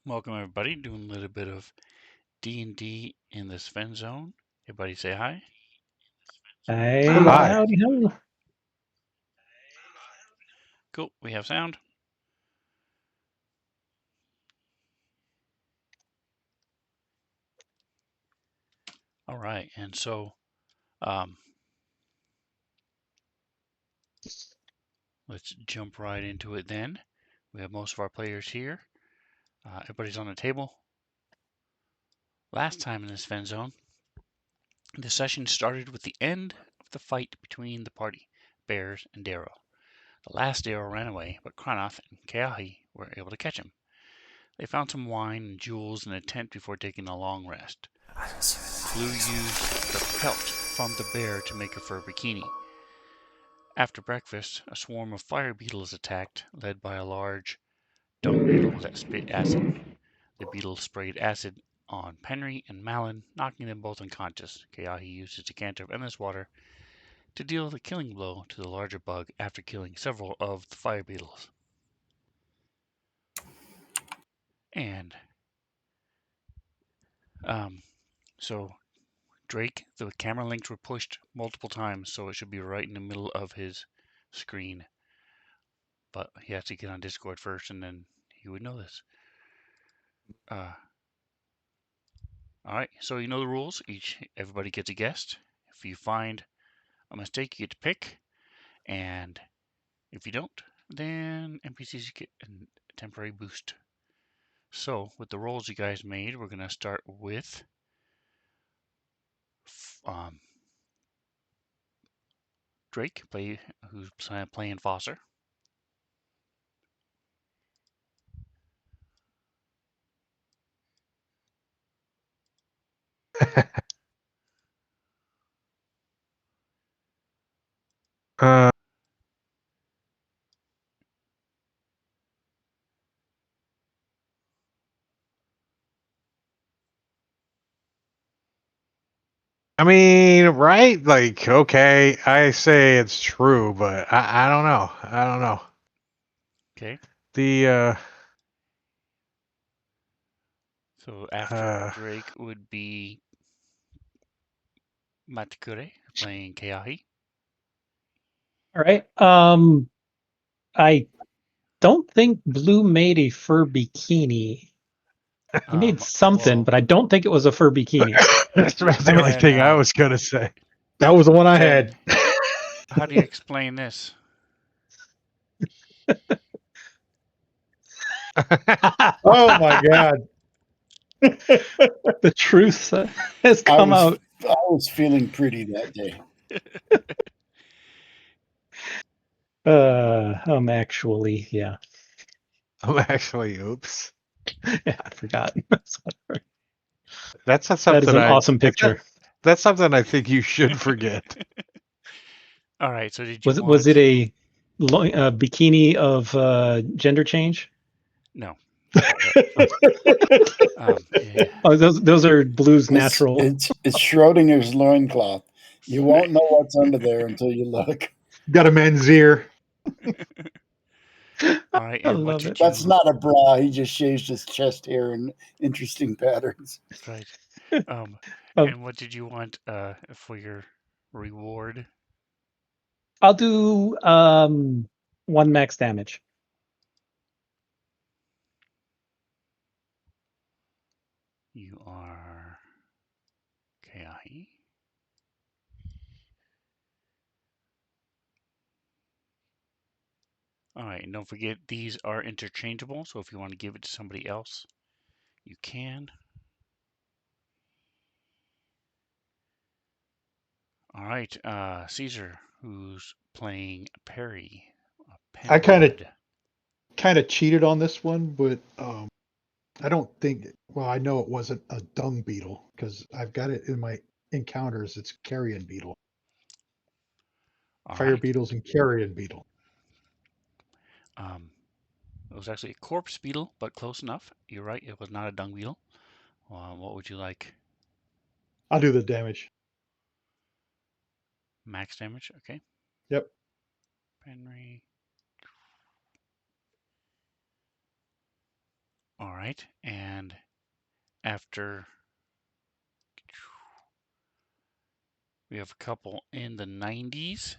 Welcome everybody, doing a little bit of D&D in the Sven Zone. Everybody say hi. Hey, Hi. howdy ho. Cool, we have sound. All right, and so let's jump right into it then. We have most of our players here. Everybody's on the table. Last time in the Sven Zone, the session started with the end of the fight between the party, Bears and Darrow. The last Darrow ran away, but Kranoth and Keahi were able to catch him. They found some wine and jewels in a tent before taking a long rest. Blue used the pelt from the bear to make a fur bikini. After breakfast, a swarm of fire beetles attacked, led by a large dung beetle that spit acid. The beetle sprayed acid on Penry and Malin, knocking them both unconscious. Keahi used his decanter of endless water to deal the killing blow to the larger bug after killing several of the fire beetles. And so Drake, the camera links were pushed multiple times, so it should be right in the middle of his screen. But he has to get on Discord first, and then he would know this. All right, so you know the rules. Everybody gets a guest. If you find a mistake, you get to pick, and if you don't, then NPCs get a temporary boost. So with the rolls you guys made, we're gonna start with Drake, who's playing Foster. Uh, I mean, right? Like, okay, I say it's true, but I don't know. I don't know. Okay. The So after Drake would be Matakure playing Keahi. All right. I don't think Blue made a fur bikini. He made something, Well, but I don't think it was a fur bikini. that's the only thing I was gonna say. That was the one I Jen, had. how do you explain this? Oh my God. The truth has come out. I was feeling pretty that day. I'm actually, yeah. I'm actually, oops. Yeah, I forgot. That's not That is something an awesome picture. That's something I think you should forget. All right. So did you Was it a bikini of gender change? No. Yeah. Oh, those are Blue's natural. It's Schrodinger's loincloth. You won't know what's under there until you look. Got a men's ear. All right. I And love it. That's not a bra. He just shaves his chest hair in interesting patterns. That's right. Um, And what did you want for your reward? I'll do 1 max damage. You are Keahi. All right. And don't forget, these are interchangeable. So if you want to give it to somebody else, you can. All right. Caesar, who's playing Perry. I Penwood. kind of cheated on this one, but I don't think. Well, I know it wasn't a dung beetle because I've got it in my encounters. It's carrion beetle, All fire right. beetles, and carrion beetle. It was actually a corpse beetle, but close enough. You're right. It was not a dung beetle. What would you like? I'll do the damage. Max damage. Okay. Yep. Henry. All right, and after we have a couple in the 90s.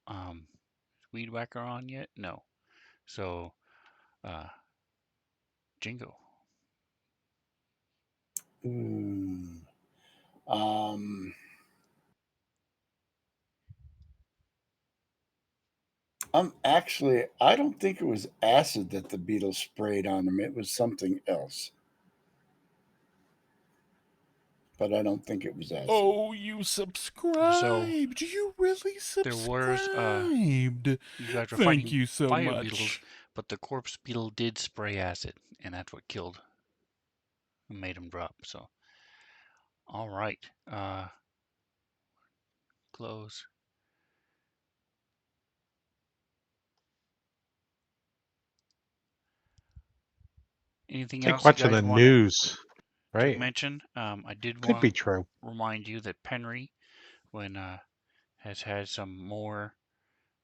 Is Weed Whacker on yet? No. So, uh, Jingo. Hmm. Um, I don't think it was acid that the Beatles sprayed on him. It was something else, but I don't think it was acid. Oh, you subscribed. You really There was, subscribed. you guys were Thank fighting you so fire beetles, much. but the corpse beetle did spray acid, and that's what killed and made him drop. So, all right. Close. Anything I think else you watching the guys wanted news, to right? mention? I did Could want be to true. remind you that Penry, when has had some more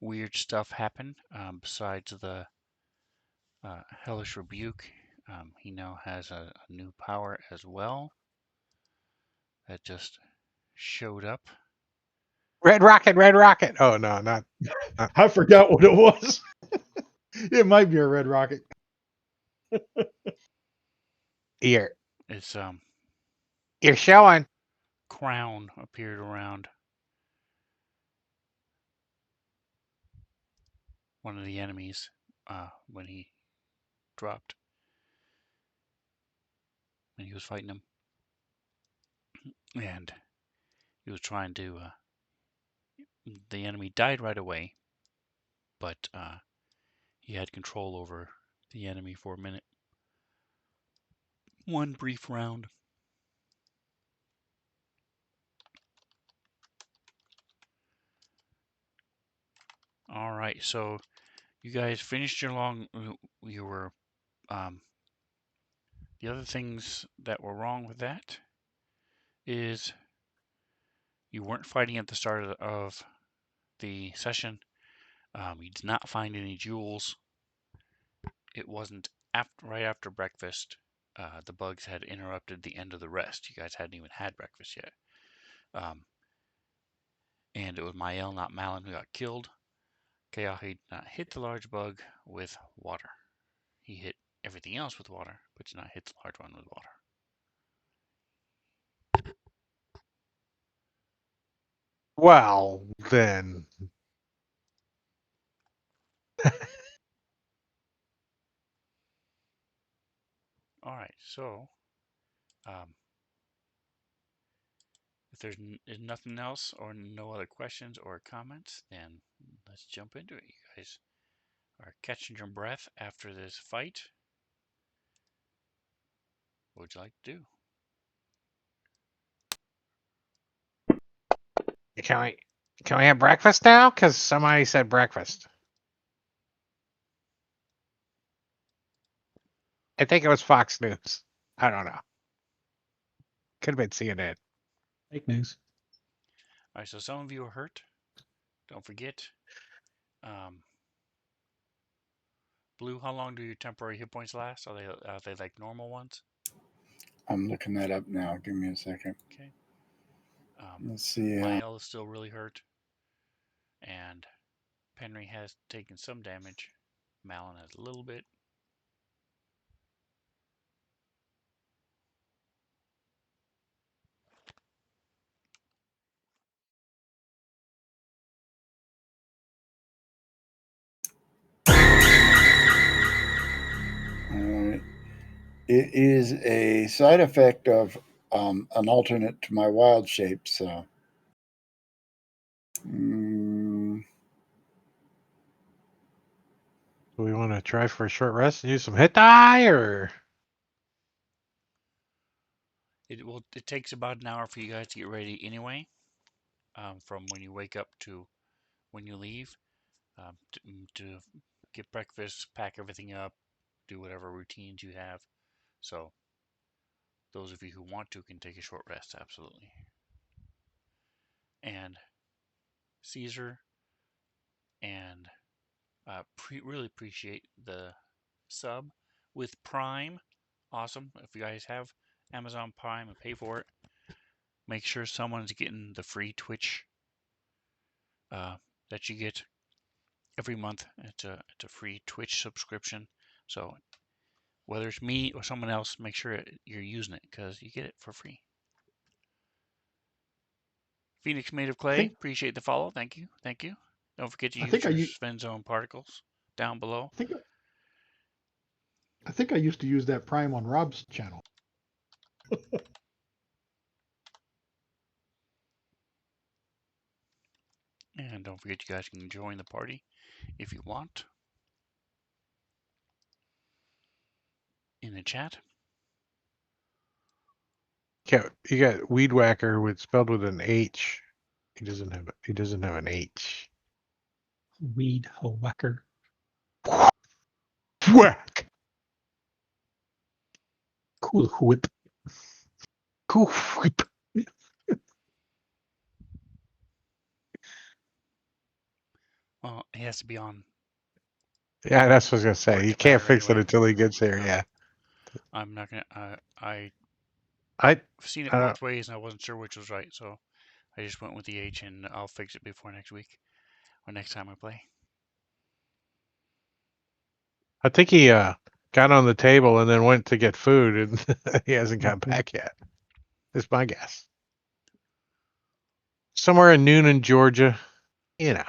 weird stuff happen besides the hellish rebuke. He now has a new power as well that just showed up. Red Rocket, Red Rocket. Oh no, not I forgot what it was. It might be a red rocket. ear. Its You're showing. crown appeared around one of the enemies when he dropped, when he was fighting him. And he was trying to. The enemy died right away, but he had control over the enemy for a minute. One brief round. All right, so you guys finished your long. You were. The other things that were wrong with that is you weren't fighting at the start of the session. You did not find any jewels. It wasn't right after breakfast. The bugs had interrupted the end of the rest. You guys hadn't even had breakfast yet. And it was Mael, not Malin, who got killed. Keahi did not hit the large bug with water. He hit everything else with water, but did not hit the large one with water. Well, then. All right, so if there's nothing else or no other questions or comments, then let's jump into it. You guys are catching your breath after this fight. What would you like to do? Can we have breakfast now? Because somebody said breakfast. I think it was Fox News. I don't know. Could have been CNN. Fake news. All right, so some of you are hurt. Don't forget. Blue, how long do your temporary hit points last? Are they like normal ones? I'm looking that up now. Give me a second. Okay. Let's see. Mael is still really hurt, and Penry has taken some damage. Malin has a little bit. All right. It is a side effect of an alternate to my wild shape. So, Do we want to try for a short rest and use some hit die, or It takes about an hour for you guys to get ready anyway. From when you wake up to when you leave, to get breakfast, pack everything up, do whatever routines you have. So those of you who want to can take a short rest, absolutely. And Caesar and really appreciate the sub. with Prime. Awesome. If you guys have Amazon Prime and pay for it, make sure someone's getting the free Twitch that you get every month. It's a free Twitch subscription. So whether it's me or someone else, make sure you're using it because you get it for free. Phoenix Made of Clay, appreciate the follow. Thank you. Thank you. Don't forget to use your Sven Zone particles down below. I think I used to use that Prime on Rob's channel. And don't forget, you guys can join the party if you want in the chat. You got Weed Whacker with spelled with an H. He doesn't have an H. Weed Whacker. Whack. Cool whip. Cool whip. Well, he has to be on. Yeah, that's what I was gonna say. You can't fix it until he gets here. Yeah. I'm not gonna. I've seen it I both ways, and I wasn't sure which was right, so I just went with the H, and I'll fix it before next week or next time I play. I think he got on the table and then went to get food, and he hasn't got back yet. That's my guess. Somewhere in Noonan, Georgia. You know.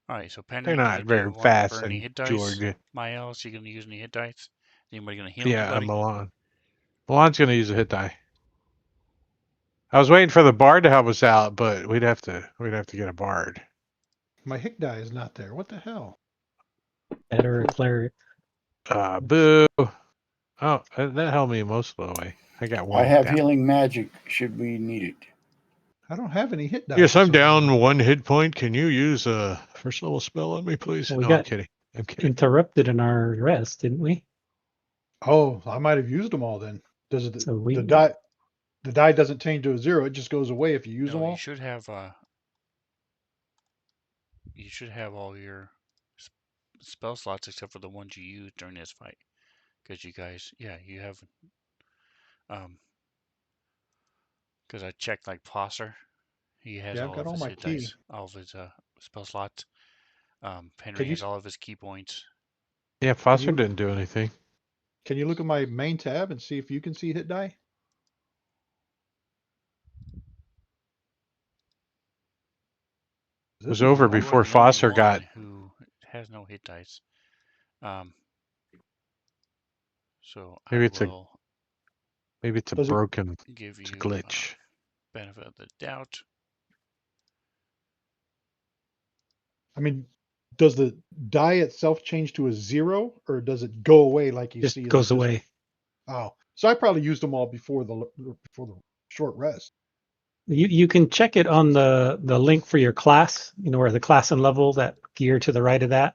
All right, so Penry, They're not very fast in hit dice? Georgia. Miles, you gonna use any hit dice? Anybody gonna heal Yeah, anybody? Milan. Milan's gonna use a hit die. I was waiting for the bard to help us out, but we'd have to get a bard. My hit die is not there. What the hell? Better cleric. Boo. Oh, that helped me most of the way. I got one. I have down. healing magic should we need it. I don't have any hit die. Yes, I'm down 1 hit point. Can you use a first level spell on me, please? Well, we No, got I'm kidding. I'm kidding. interrupted in our rest, didn't we? Oh, I might have used them all then. Does it So the die doesn't change to a 0, it just goes away if you use them all? You should have all your spell slots except for the ones you used during this fight. Because you guys, you have because I checked like Prosser. He has I've all got of all his my hit key. dice, all of his spell slots. Penry has all of his key points. Yeah, Foster didn't do anything. Can you look at my main tab and see if you can see hit die? It was over before Foster got. Who has no hit dice. So Maybe it's a broken. Give it's a you glitch. Benefit of the doubt. I mean, does the die itself change to a 0, or does it go away like you just see? goes away. Oh, so I probably used them all before the short rest. You can check it on the link for your class. You know where the class and level, that gear to the right of that.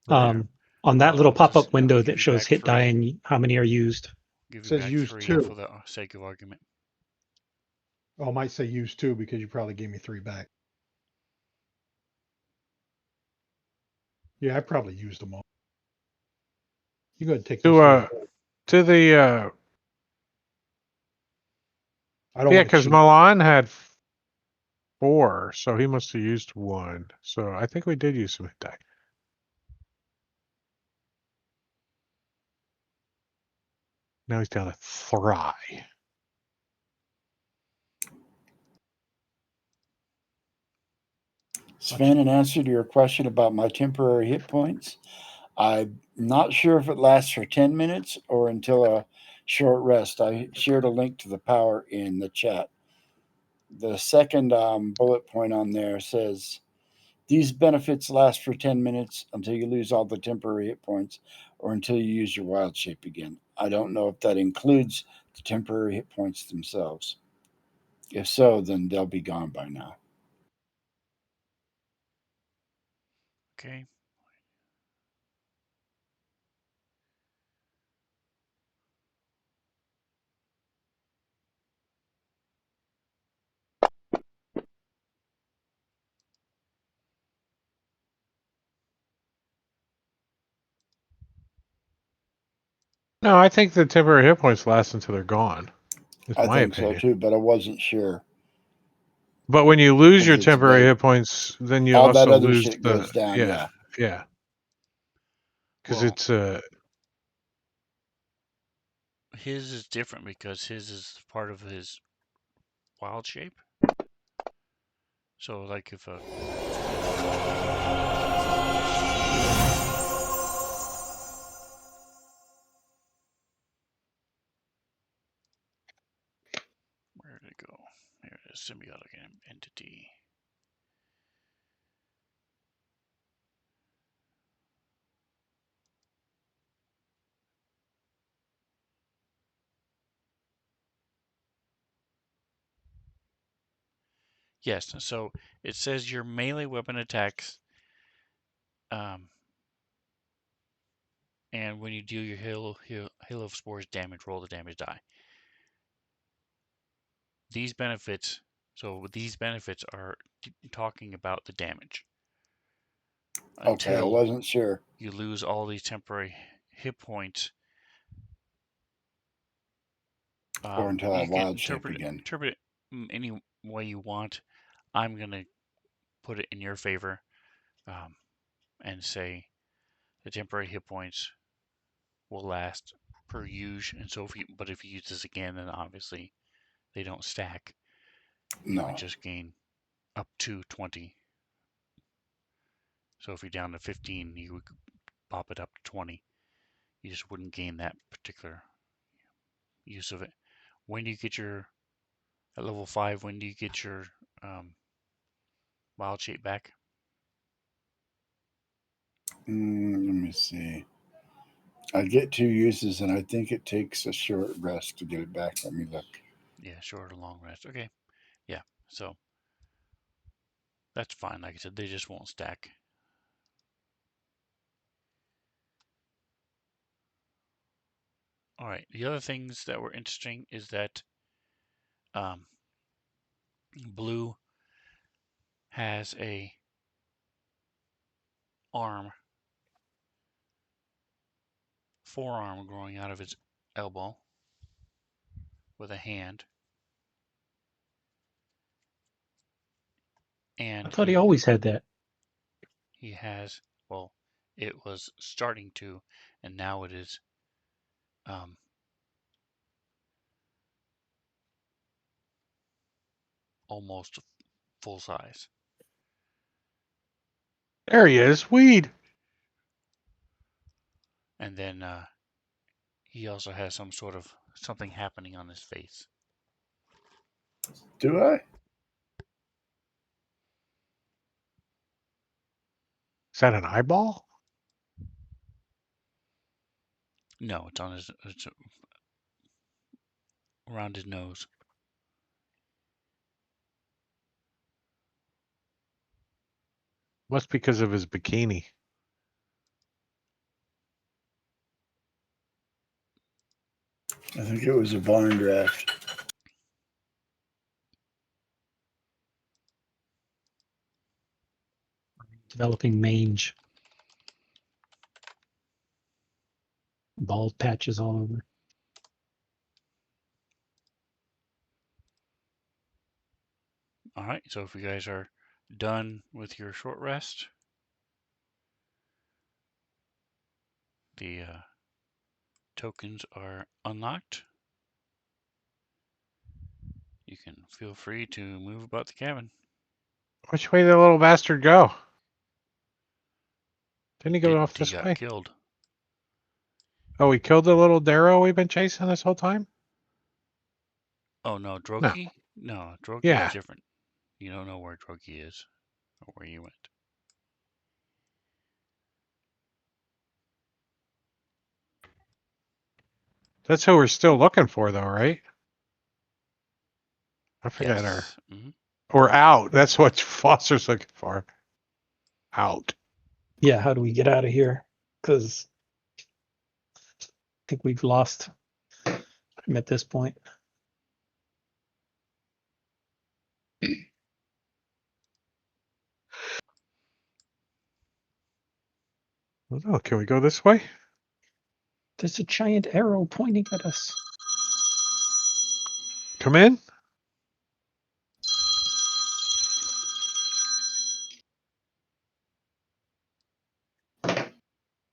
On that little pop-up window that shows hit die and how many are used. Give you says back use 3 2 for the sake of argument. Oh, I might say use 2 because you probably gave me 3 back. Yeah, I probably used them all. You go ahead and take this. To the I don't. Yeah, because Milan had 4, so he must have used 1. So I think we did use some hit die. Now he's down to 3. Sven, in answer to your question about my temporary hit points, I'm not sure if it lasts for 10 minutes or until a short rest. I shared a link to the power in the chat. The second bullet point on there says, these benefits last for 10 minutes until you lose all the temporary hit points or until you use your wild shape again. I don't know if that includes the temporary hit points themselves. If so, then they'll be gone by now. Okay. No, I think the temporary hit points last until they're gone. Is I my think so opinion. too, but I wasn't sure. But when you lose If your it's temporary vague. hit points, then you All that also other lose shit the goes down. Yeah. yeah. Because Well, it's his is different because his is part of his wild shape. So, like, if a where did it go? Here it is, symbiotic entity. Yes, so it says your melee weapon attacks, and when you deal your hail of spores damage, roll the damage die. These benefits, these benefits are talking about the damage Okay, I until wasn't sure. you lose all these temporary hit points. Or until I You can wild shape again. interpret it any way you want. I'm gonna put it in your favor, and say the temporary hit points will last per use, and so but if you use this again, then obviously they don't stack. You would No. just gain up to 20. So if you're down to 15, you would pop it up to 20. You just wouldn't gain that particular use of it. When do you get your at level 5? When do you get your wild shape back? Let me see. I get 2 uses, and I think it takes a short rest to get it back. Let me look. Yeah, short or long rest. Okay, yeah. So that's fine. Like I said, they just won't stack. All right. The other things that were interesting is that um, blue has a arm, forearm growing out of his elbow with a hand, I and thought he always had that. he has, well, it was starting to, and now it is um, almost full size. there he is, weed. And then he also has some sort of something happening on his face. Do I? Is that an eyeball? No, it's around his nose. Must because of his bikini. I think it was a barn draft. Developing mange. Bald patches all over. All right, so if you guys are done with your short rest, the tokens are unlocked. You can feel free to move about the cabin. Which way did the little bastard go? Didn't he go off He this got way? killed. Oh, he killed the little Darrow we've been chasing this whole time? Oh no, No. Droki? No, Droki is Yeah. different. You don't know where Droki is or where you went. That's who we're still looking for, though, right? I forget her. Yes. Mm-hmm. Or out. That's what Foster's looking for. Out. Yeah, how do we get out of here? Because I think we've lost him at this point. Oh, can we go this way? There's a giant arrow pointing at us. Come in.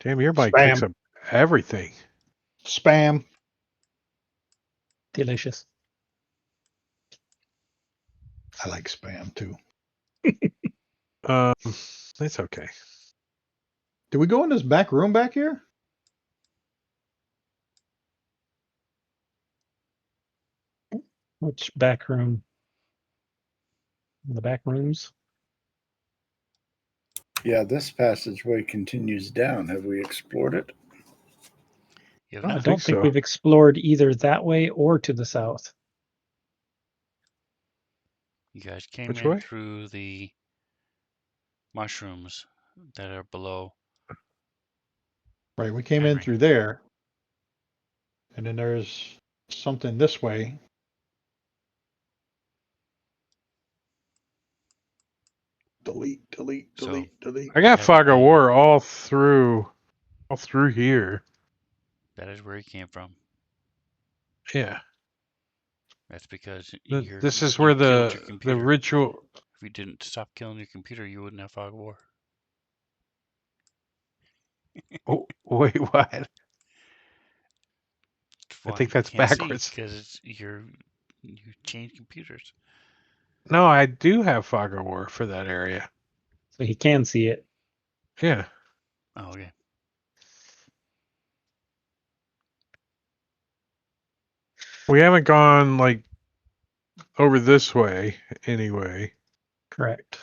Damn, your bike picks Spam. up everything. Spam. Delicious. I like spam too. It's okay. Did we go in this back room back here? Which back room? The back rooms? Yeah, this passageway continues down. Have we explored it? You have I not. don't think so. we've explored either that way or to the south. You guys came Which in way? through the mushrooms that are below. Right, we came in Henry. through there. And then there's something this way. Delete, delete, So, delete, delete. I got Have fog of been- war all through here. That is where he came from. Yeah. That's because This is you where killed your the computer. ritual. If you didn't stop killing your computer, you wouldn't have fog of war. Oh, wait, what? That's I why think you that's can't backwards. because you change computers. No, I do have fog of war for that area. So he can see it. Yeah. Oh, okay. We haven't gone like over this way anyway. Correct.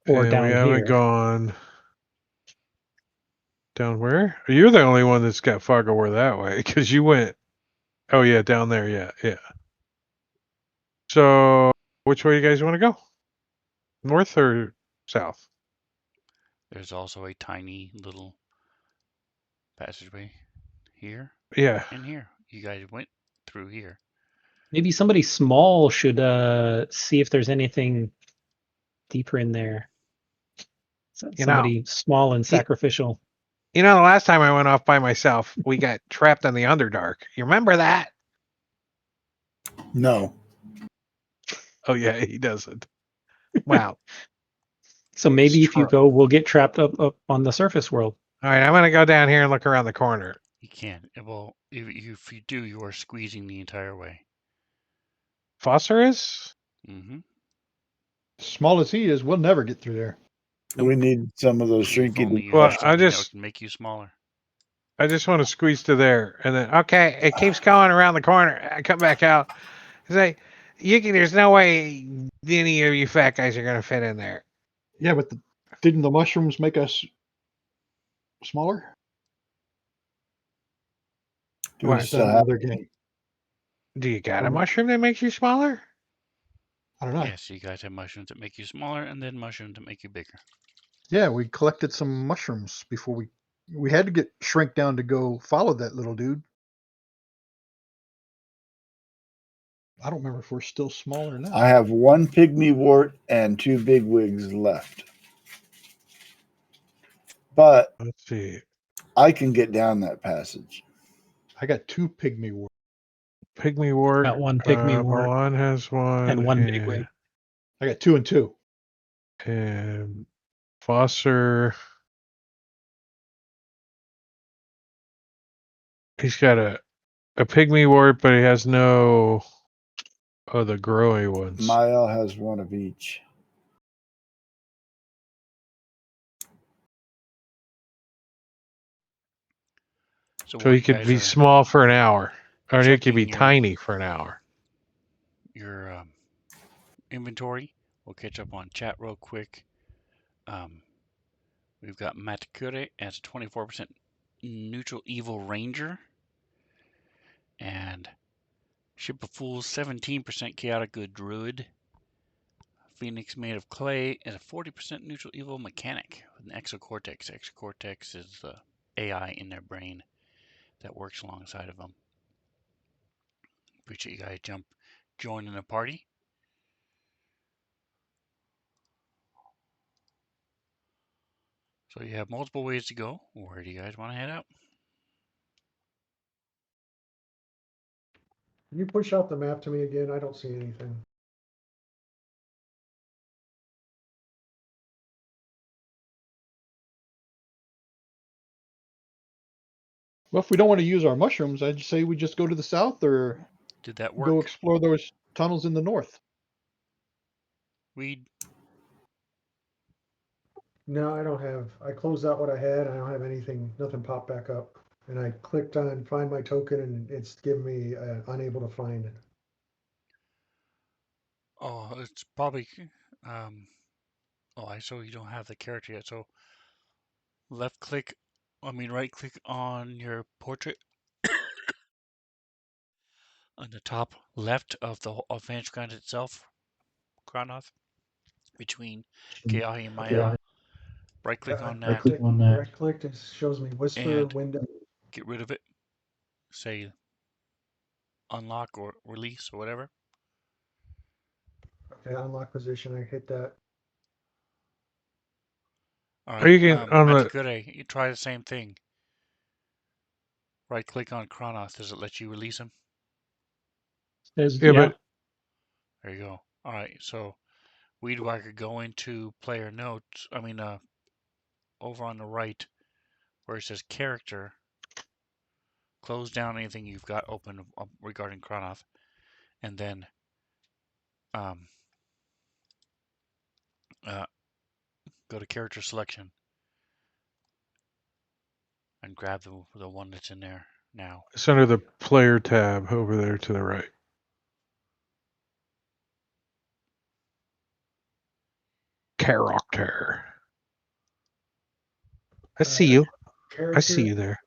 Or And we down haven't here. gone down where? You're the only one that's got fog of war that way because you went. Oh yeah, down there. Yeah, yeah. So which way you guys want to go? North or south? There's also a tiny little passageway here Yeah. and here. You guys went through here. Maybe somebody small should see if there's anything deeper in there. Somebody small and sacrificial. You know, the last time I went off by myself, we got trapped in the Underdark. You remember that? No. Oh yeah, he doesn't. Wow. So maybe It's if you true. go, we'll get trapped up on the surface world. All right, I'm gonna go down here and look around the corner. You can't. Well, if you do, you are squeezing the entire way. Phosphorus? Mm-hmm. Small as he is, we'll never get through there. We need some of those If shrinking. only you Well, had something that would make you smaller. I just want to squeeze to there, and then okay, it keeps going around the corner. I come back out. I say, there's no way any of you fat guys are gonna fit in there. Yeah, but didn't the mushrooms make us smaller? Do Or we is still that have? another game? Do you got a Um, mushroom that makes you smaller? I don't know. Yes, you guys have mushrooms that make you smaller, and then mushrooms that make you bigger. Yeah, we collected some mushrooms before we had to get shrink down to go follow that little dude. I don't remember if we're still small or not. I have one pygmy wart and 2 big wigs left. But Let's see. I can get down that passage. I got 2 pygmy warts. Pygmy wart. Got one pygmy wart Milan has one, and one big wig. I got 2 and 2. And Foster. He's got a pygmy wart, but he has no. Oh, the growy ones. Mael has one of each. So he could be small for an hour, or he could be tiny for an hour. Your inventory. We'll catch up on chat real quick. We've got Matakure as a 24% neutral evil ranger, and Ship of Fools 17% chaotic good druid. Phoenix made of clay as a 40% neutral evil mechanic with an exocortex. Exocortex is the AI in their brain that works alongside of them. Appreciate you guys joining the party. So you have multiple ways to go. Where do you guys want to head out? Can you push out the map to me again? I don't see anything. Well, if we don't want to use our mushrooms, I'd say we just go to the south or Did that go work? explore those tunnels in the north. Weed. No, I don't have. I closed out what I had. I don't have anything. Nothing popped back up. And I clicked on find my token, and it's giving me unable to find it. Oh, it's probably. Um, so you don't have the character yet. So left click. Right click on your portrait on the top left of the advanced ground itself, Kronoth, between Keahi and Maya. Right click on Right that. click on that. Right clicked. It shows me whisper And window. get rid of it. Say unlock or release or whatever. Okay, unlock position. I hit that. All Or right. you can on the Matsukure, you try the same thing. Right click on Kronoth. Does it let you release him? yeah, but There you go. All right. So Weedwhacker, go into player notes. Over on the right where it says character. Close down anything you've got open regarding Kronoth, and then uh, go to character selection and grab the one that's in there now. it's under the player tab over there to the right. Character. I see you. I see you there.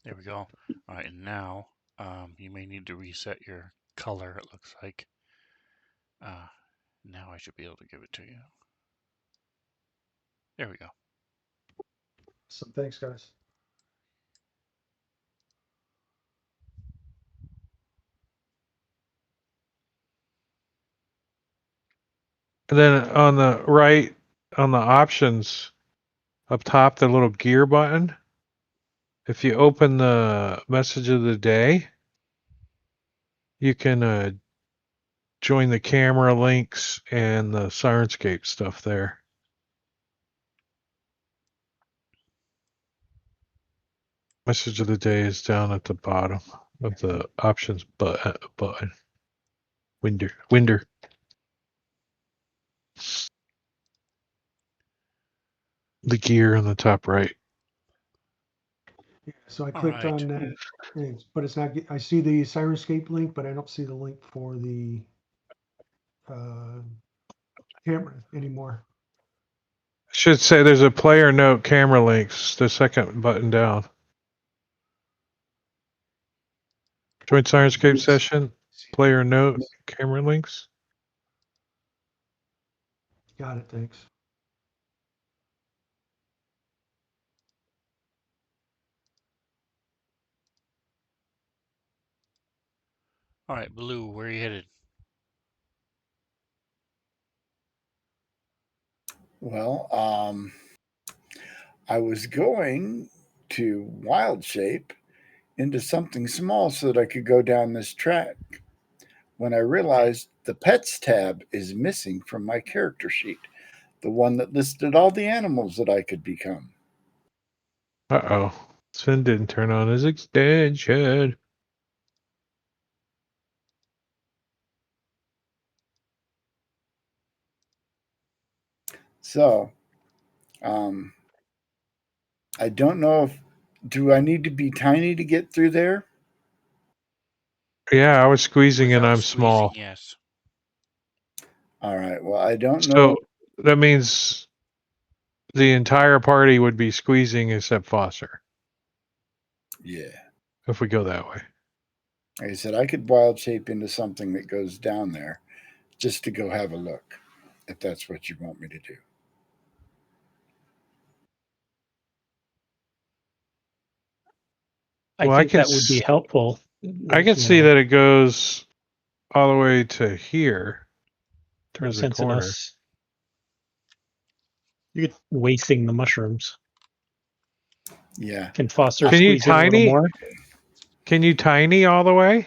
There we go. All right, and now you may need to reset your color. It looks like. Now I should be able to give it to you. There we go. So thanks, guys. And then on the right, on the options up top, the little gear button. If you open the message of the day, you can join the camera links and the Sirenscape stuff there. Message of the day is down at the bottom of the options button. Winder. The gear on the top right. Yeah, so I clicked right. on that, but it's not. I see the Sirenscape link, but I don't see the link for the camera anymore. Should say there's a player note camera links, the second button down. Join Sirenscape session, player note, camera links. Got it, thanks. All right, Blue, where are you headed? Well, I was going to wild shape into something small so that I could go down this track when I realized the pets tab is missing from my character sheet, the one that listed all the animals that I could become. Uh-oh. Sven didn't turn on his extension. So, I don't know if do I need to be tiny to get through there? Yeah, I was squeezing Without and I'm squeezing, small. yes. All right. Well, I don't know. So that means the entire party would be squeezing except Foster. Yeah. If we go that way. Like I said, I could wild shape into something that goes down there just to go have a look, if that's what you want me to do. I think that would be helpful. I can see that it goes all the way to here. No Turns the sense in corner. us wasting the mushrooms. Yeah. Can Foster Can you squeeze in a little tiny? more? Can you tiny all the way?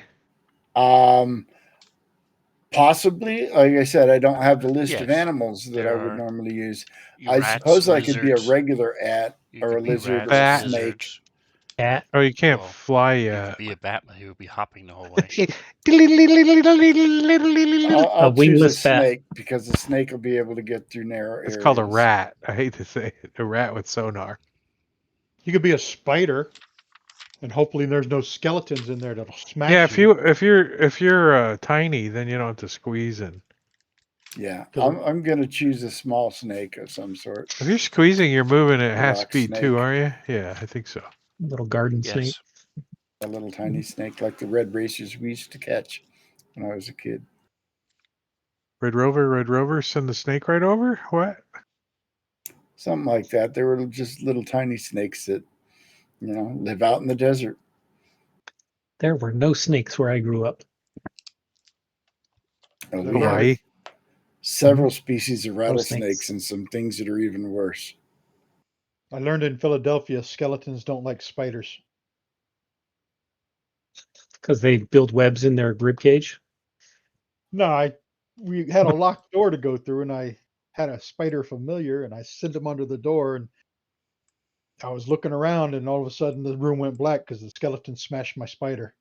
Possibly. Like I said, I don't have the list of Yes. animals that There I would are normally use. your I rats, suppose I could be a lizards. regular at You or a could be lizard rats, or a Bat. snake. lizards. Cat. Oh, you can't Well, fly You yet. could be a bat, but he would be hopping the whole way. I'll choose a wingless bat. snake because the snake will be able to get through narrow areas. It's called a rat. I hate to say it. A rat with sonar. You could be a spider, and hopefully there's no skeletons in there that'll smash Yeah, you. if you're tiny, then you don't have to squeeze in. Yeah, So I'm gonna choose a small snake of some sort. If you're squeezing, you're moving at half Rock speed too, snake. aren't you? Yeah, I think so. Little garden snake. Yes. A little tiny snake like the red racers we used to catch when I was a kid. Red Rover, send the snake right over? What? Something like that. They were just little tiny snakes that, live out in the desert. There were no snakes where I grew up. We have Hawaii. several species of No rattlesnakes snakes. and some things that are even worse. I learned in Philadelphia, skeletons don't like spiders. Because they build webs in their rib cage. No, we had a locked door to go through, and I had a spider familiar, and I sent him under the door, and I was looking around, and all of a sudden the room went black because the skeleton smashed my spider.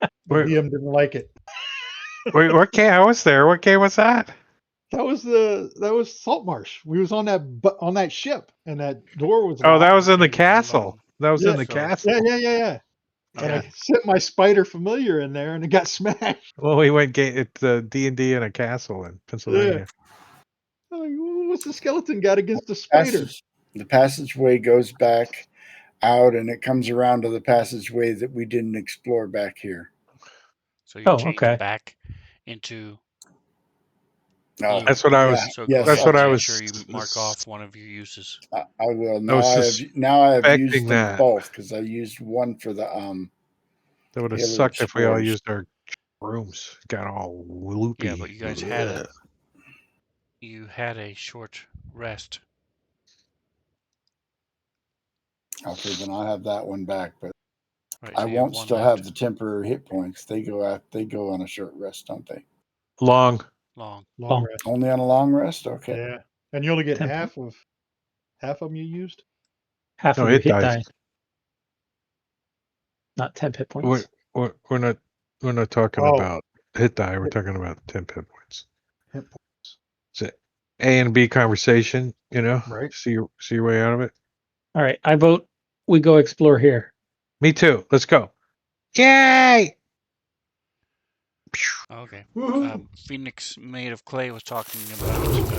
But Wait, Liam didn't like it. what game? I was there. What game was that? That was Saltmarsh. We was on that ship, and that door was Oh, that locked. was in the And, castle. That was in the so- castle. Yeah. And Yeah. I sent my spider familiar in there, and it got smashed. Well, we went it's D&D in a castle in Pennsylvania. I'm like, what's the skeleton got against the spider? The passageway goes back out, and it comes around to the passageway that we didn't explore back here. So you Oh, change okay. back into. Oh, That's what I was. So yes, go That's ahead what and I make was. sure you mark off one of your uses. I will. I was Now I have used suspecting them that. both because I used one for the That would have Halo sucked if we all Explorers. used our rooms. Got all loopy. Yeah, but you guys had a short rest. Okay, then I'll have that one back, but Right, I so you have won't one still left. have the temporary hit points. They go on a short rest, don't they? Long. Long. Long rest. Only on a long rest? Okay. Yeah, and you only get Temp- half of them you used. Half No, of your it hit dies. die. Not temp hit We're, points. we're not talking Oh. about hit die. We're talking about 10 hit points. Hit points. It's a A and B conversation. Right. See your way out of it. All right, I vote we go explore here. Me too. Let's go. Yay! Okay. Woohoo! Phoenix Made of Clay was talking about looking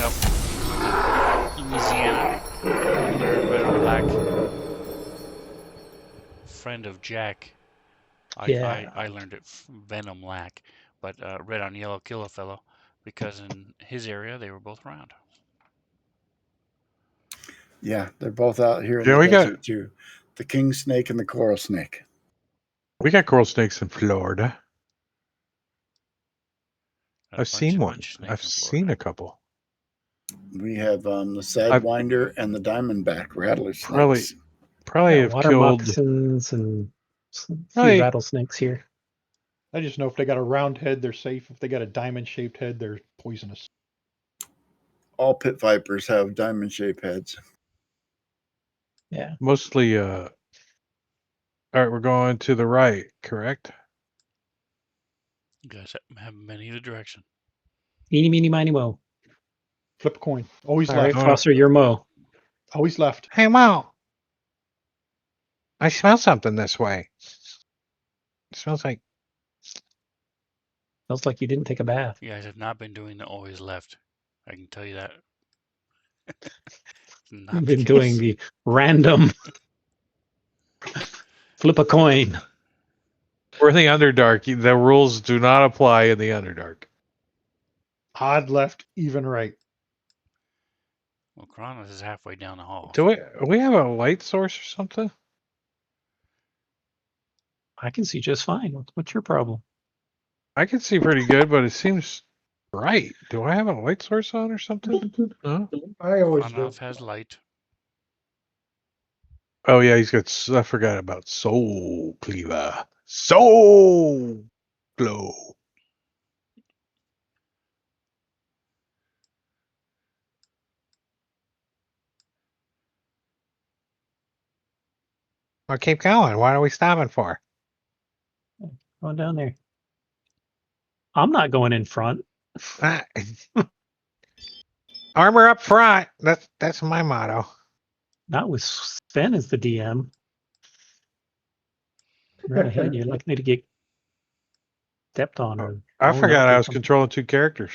up Louisiana. Red or Black, friend of Jack. Yeah. I learned it from Venom Lack, but Red on Yellow kill a fellow because in his area they were both around. Yeah, they're both out here in Yeah, the we got- desert too. The king snake and the coral snake. We got coral snakes in Florida. A I've seen one. bunch of snakes I've in seen Florida. a couple. We have the sidewinder and the diamondback rattler Probably- snakes. Probably Yeah, have water killed. moccasins and a few Probably- rattlesnakes here. I just know if they got a round head, they're safe. If they got a diamond-shaped head, they're poisonous. All pit vipers have diamond-shaped heads. Yeah. Mostly. All right, we're going to the right, correct? You guys haven't been either direction. Eeny, meeny, miny, mo. Flip a coin. Always All right, left. Oh. Foster, your mo. Always left. Hey, Mo. I smell something this way. It smells like. Smells like you didn't take a bath. You guys have not been doing the always left. I can tell you that. Not You've the been doing case. the random flip a coin. We're in the Underdark. The rules do not apply in the Underdark. Odd left, even right. Well, Kronos is halfway down the hall. Do we have a light source or something? I can see just fine. What's your problem? I can see pretty good, but it seems bright. Do I have a light source on or something? No? I always do. Kronos has light. Oh yeah, he's got. I forgot about Soul Cleaver. Soul Glow. Well, keep going. What are we stopping for? Going down there. I'm not going in front. Armor up front. That's my motto. Not with Sven as the DM. Right ahead, you're likely to get stepped on or I blown forgot up I or was something. controlling 2 characters.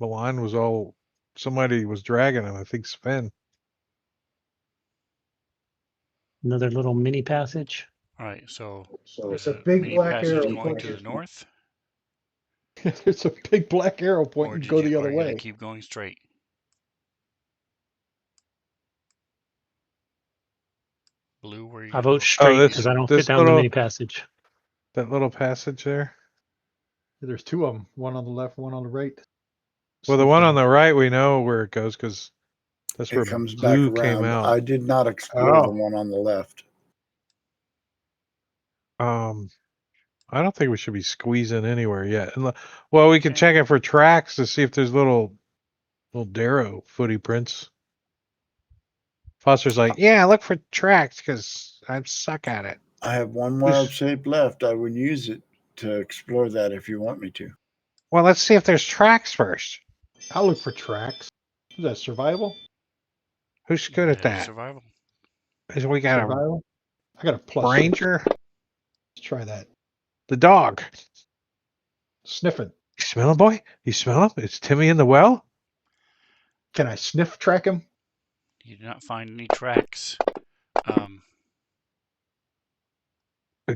Milan was all. Somebody was dragging him. I think Sven. Another little mini passage. All right, so So there's it's a a big mini black passage arrow going to pointing. the north, There's a big black arrow or pointing. did Go you, the or other are you gonna way. keep going straight? Blue, where are you I gonna vote go? straight this because I don't fit this down the little mini passage. that little passage there. There's 2 of them. One on the left, one on the right. Well, the one on the right we know where it goes because that's where It comes back Blue came around. out. I did not explore the Oh, one on the left. I don't think we should be squeezing anywhere yet. Well, we can check it for tracks to see if there's little Darrow footy prints. Foster's like, yeah, look for tracks because I suck at it. I have one wild shape left. I would use it to explore that if you want me to. Well, let's see if there's tracks first. I'll look for tracks. Is that survival? Who's good at that? Survival. Is we got Survival? I got a a plus. ranger, Let's try that. the dog. Sniffing. You smell him, boy? You smell him? It's Timmy in the well. Can I sniff track him? You do not find any tracks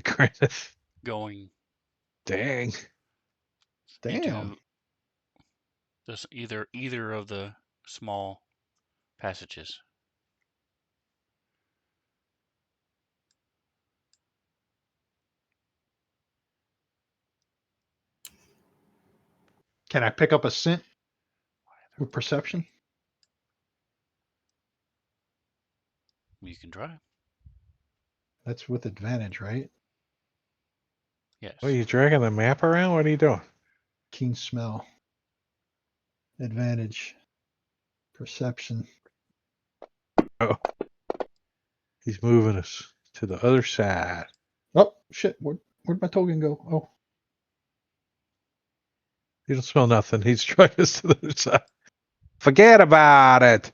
Griffith. going Dang. Damn. into this either of the small passages. Can I pick up a scent with perception? You can try. That's with advantage, right? Yes. What, are you dragging the map around? What are you doing? Keen smell. Advantage. Perception. Oh, he's moving us to the other side. Oh, shit. Where'd my token go? Oh. You don't smell nothing. He's dragging us to the other side. Forget about it.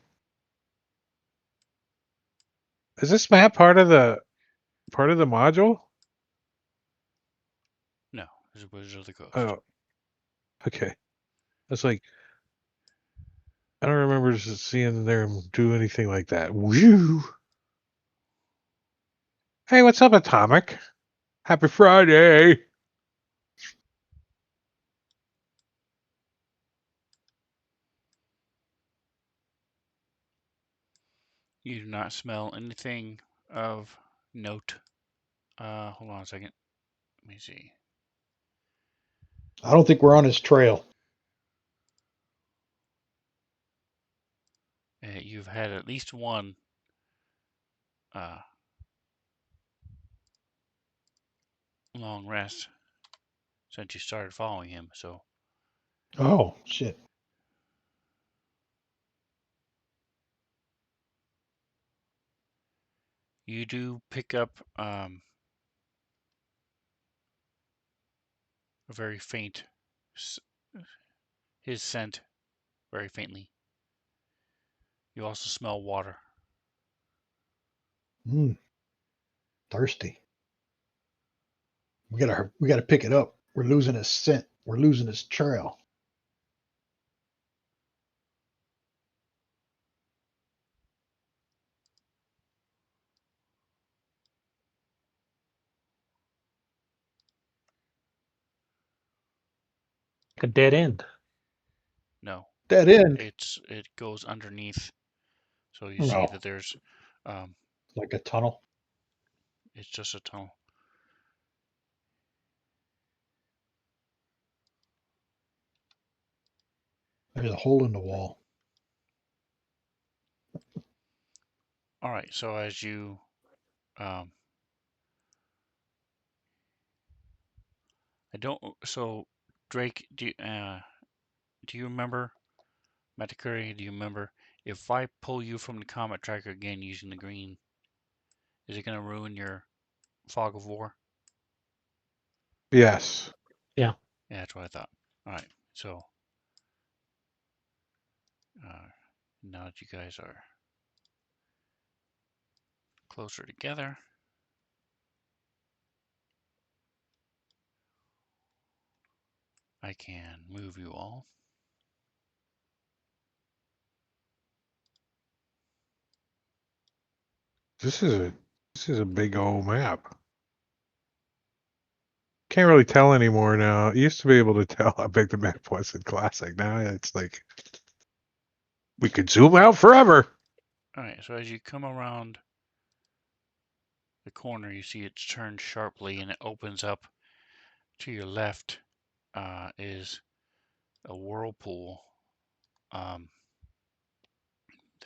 Is this map part of the module? No, there's Wizard of the Coast. Oh, okay. That's like, I don't remember just seeing them do anything like that. Woo! Hey, what's up, Atomic? Happy Friday! You do not smell anything of note. Hold on a second. Let me see. I don't think we're on his trail. You've had at least one long rest since you started following him, so Oh, shit. you do pick up a very faint, his scent very faintly. You also smell water. Thirsty. We gotta pick it up. We're losing his scent. We're losing his trail. Like a dead end. No, Dead end. it goes underneath, so you Oh. see that there's Like a tunnel. it's just a tunnel. There's a hole in the wall. All right. So as you, I don't. So Drake, do you remember, Matakuri? Do you remember if I pull you from the comet tracker again using the green? Is it going to ruin your fog of war? Yes. Yeah. Yeah, that's what I thought. All right. So now that you guys are closer together, I can move you all. This is a big old map. Can't really tell anymore now. It used to be able to tell how big the map was in Classic. Now it's like we could zoom out forever. All right. So as you come around the corner, you see it's turned sharply and it opens up. To your left is a whirlpool.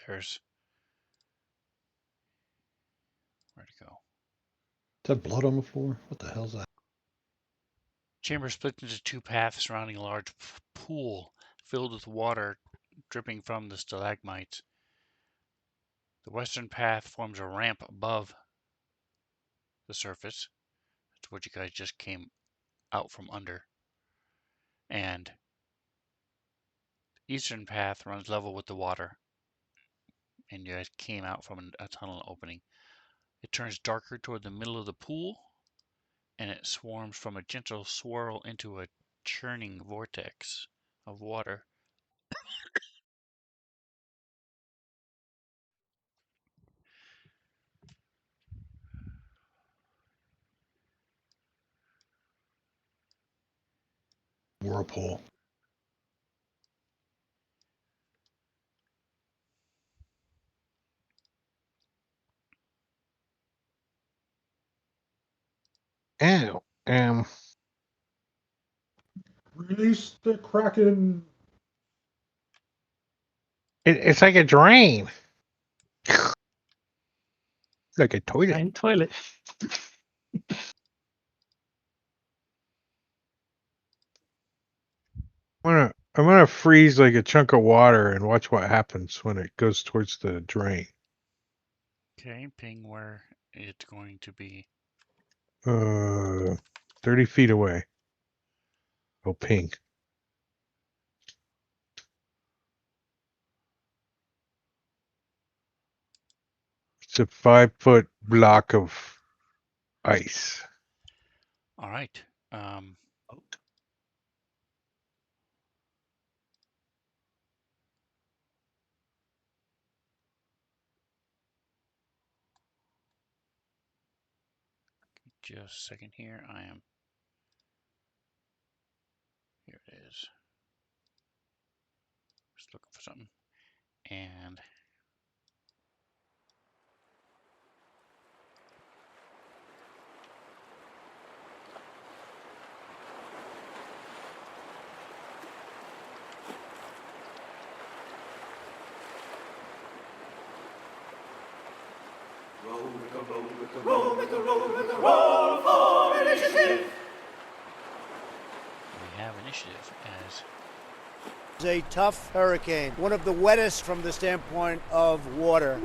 There's where'd it go? Is that blood on the floor? What the hell's that? Chamber split into two paths surrounding a large pool filled with water dripping from the stalagmites. The western path forms a ramp above the surface. That's what you guys just came out from under. And the eastern path runs level with the water. And you guys came out from a tunnel opening. It turns darker toward the middle of the pool, and it swarms from a gentle swirl into a churning vortex of water. Whirlpool. And Release the Kraken. it's like a drain. It's like a toilet. Giant toilet. I'm gonna freeze like a chunk of water and watch what happens when it goes towards the drain. Okay, ping where it's going to be. 30 feet away. Oh, ping. It's a 5-foot block of ice. All right. Just a second here. Here it is. Just looking for something. And we have initiative as a tough hurricane, one of the wettest from the standpoint of water.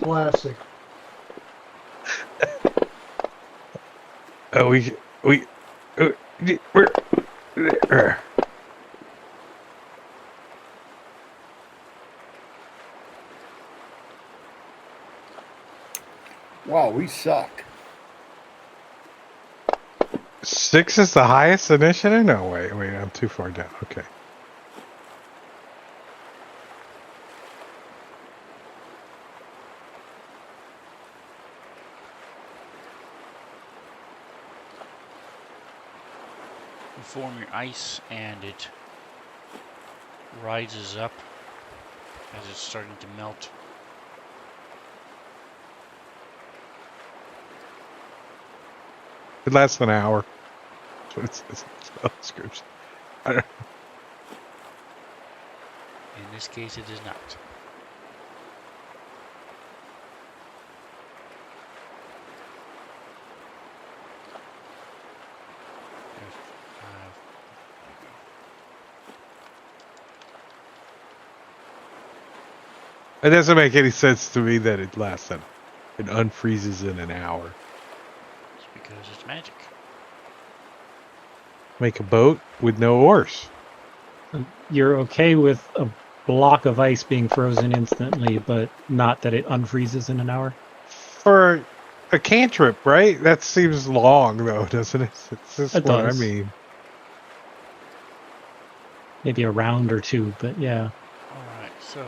Classic. We're Wow, we suck. 6 is the highest initiative? No, wait, I'm too far down. Okay. you form your ice and it rises up as it's starting to melt. It lasts an hour. That's what it says in the spell description. I don't In this case, it is not. There's 5. It doesn't make any sense to me that it lasts it unfreezes in an hour. It's because it's magic. Make a boat with no oars. You're okay with a block of ice being frozen instantly, but not that it unfreezes in an hour? For a cantrip, right? That seems long, though, doesn't it? It's just It what does. I mean. Maybe a round or two, but yeah. Alright, so,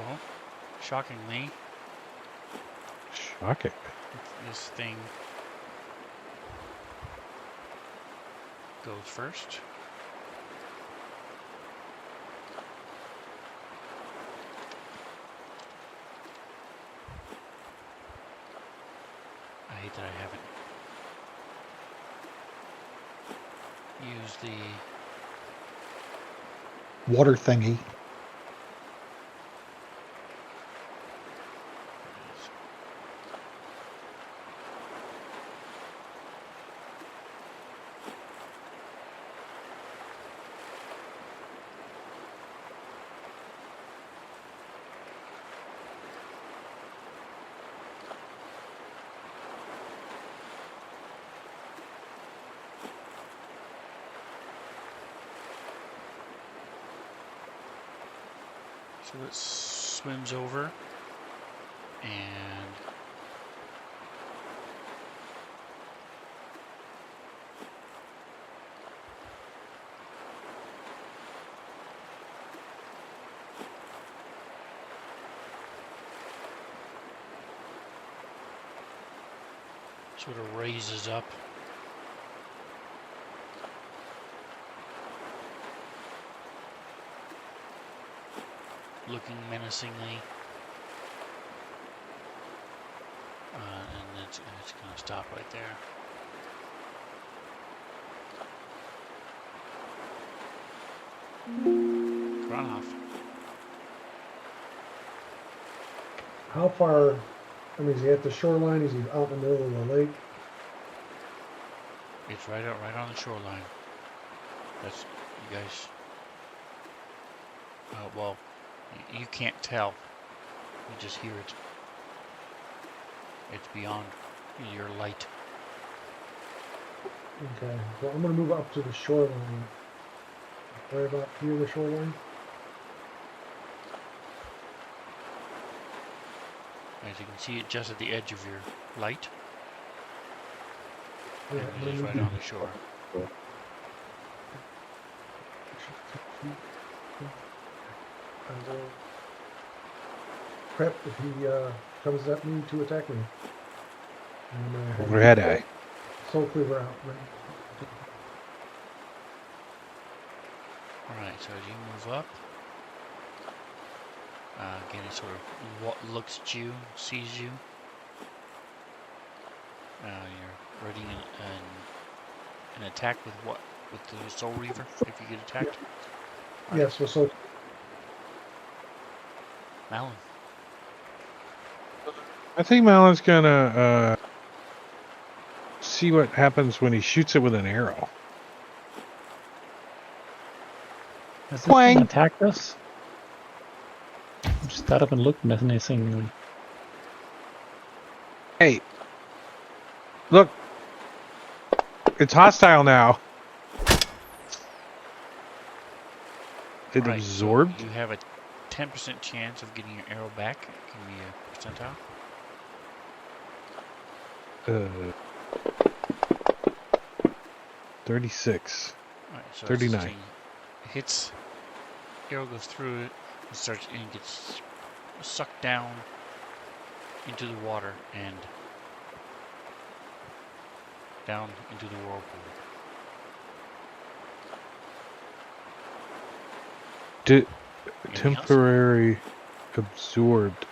shockingly, Shocking. this thing goes first. I hate that I haven't used the Water thingy. So it swims over and sort of raises up. Looking menacingly, and it's going to stop right there. Run off. How far? I mean, is he at the shoreline? Is he out in the middle of the lake? It's right on the shoreline. That's you guys. Well, you can't tell. You just hear it. It's beyond your light. Okay, well, I'm going to move up to the shoreline. Right about here, the shoreline. As you can see, it just at the edge of your light. Yeah, And it is right on the shore. I will prep if he comes at me to attack me. Red eye. Soul Cleaver out. Right? Alright, so as you move up, again it sort of looks at you, sees you. You're ready an attack with what? With the Soul Reaver, if you get attacked? Right. Yes, well, so Malin. I think Malin's gonna see what happens when he shoots it with an arrow. Has this thing attacked us? Just got up and looked menacingly. Hey, look, it's hostile now. It Right, absorbed. So you have a 10% chance of getting your arrow back. Give me a percentile. 36. Right, so 39. It hits, arrow goes through it, and gets sucked down into the water and down into the whirlpool. Temporary absorbed.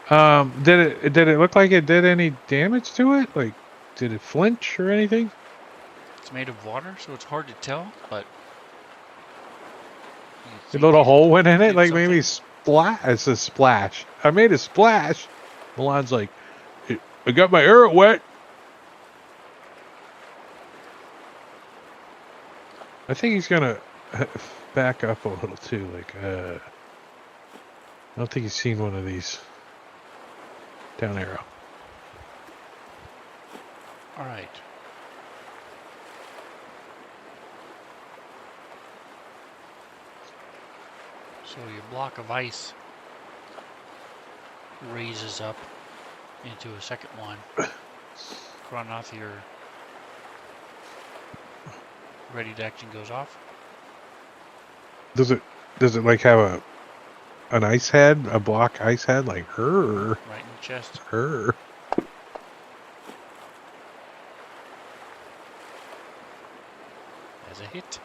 Did it look like it did any damage to it? Like, did it flinch or anything? It's made of water, so it's hard to tell, but A little hole went in it, like maybe It's a splash. I made a splash. Milan's like, I got my arrow wet. I think he's gonna back up a little too. Like, I don't think he's seen one of these. Down arrow. All right. So your block of ice raises up into a second one. Kronoth, your ready to action goes off. Does it like have an ice head, a block ice head, like her? Right in the chest. Her. As a hit.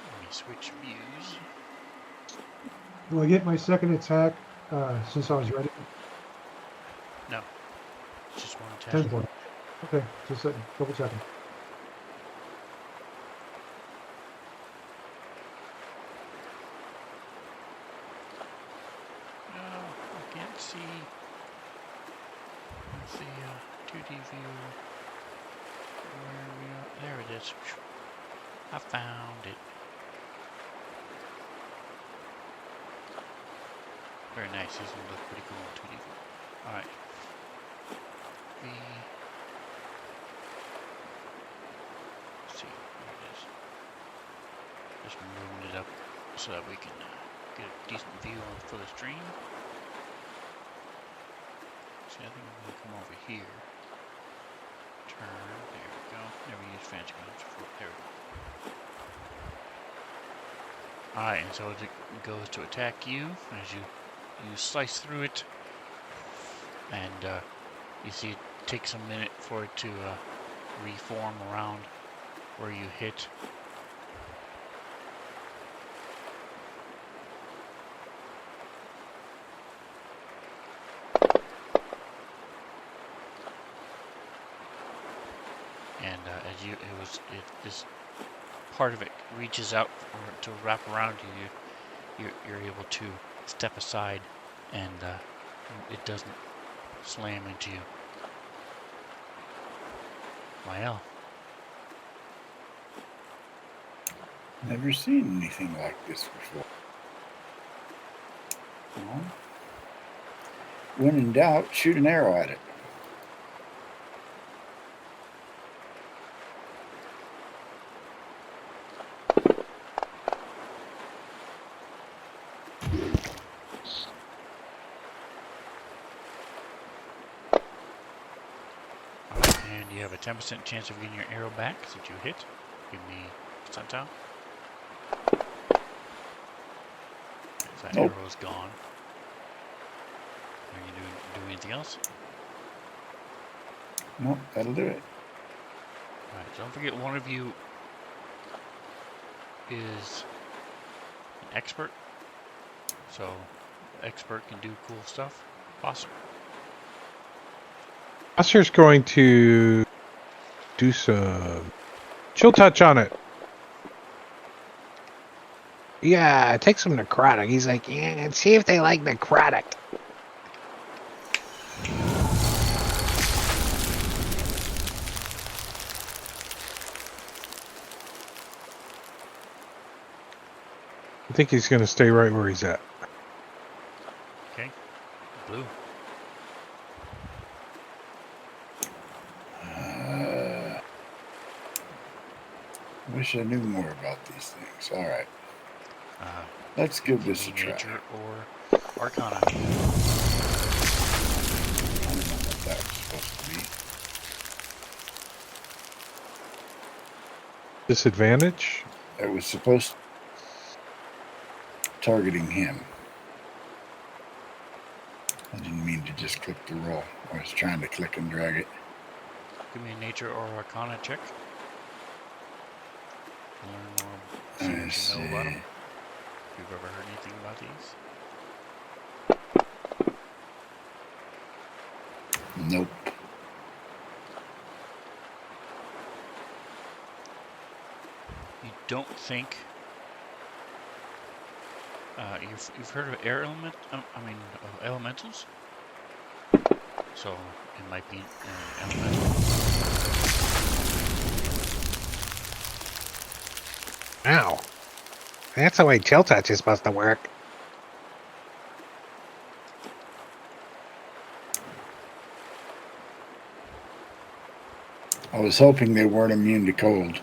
Let me switch views. Will I get my second attack since I was ready? No. Just one attack. 10 point. Okay, just double checking. No, I can't see. Let's see, 2D view. Where are we at? There it is. I found it. Very nice. These ones look pretty cool in 2D view. Alright. Let's see, there it is. Just moving it up so that we can get a decent view for the stream. See, I think I'm going to come over here. Turn. There we go. Never use fancy guns before. There we go. Alright, and so it goes to attack you as you slice through it, and you see it takes a minute for it to reform around where you hit. And this part of it reaches out to wrap around you. You're able to step aside, and it doesn't slam into you. Mael. Never seen anything like this before. Well, when in doubt, shoot an arrow at it. And you have a 10% chance of getting your arrow back since you hit. Give me percentile. So that Nope. arrow is gone. Are you doing anything else? Nope, that'll do it. Alright, don't forget one of you is an expert. So expert can do cool stuff. Awesome. Buster's going to do some chill touch on it. Yeah, take some necrotic. He's like, yeah, see if they like necrotic. I think he's going to stay right where he's at. Okay. Blue. Wish I knew more about these things. All right. Uh, Let's give this a try. Nature or Arcana. I don't know what that was supposed to be. Disadvantage? It was supposed to targeting him. I didn't mean to just click the roll. I was trying to click and drag it. Give me a Nature or Arcana check. Learn more. See what you know about them. If you've ever heard anything about these. Nope. You don't think you've heard of air element? Elementals. So it might be an elemental. Ow. That's the way chill touch is supposed to work. I was hoping they weren't immune to cold.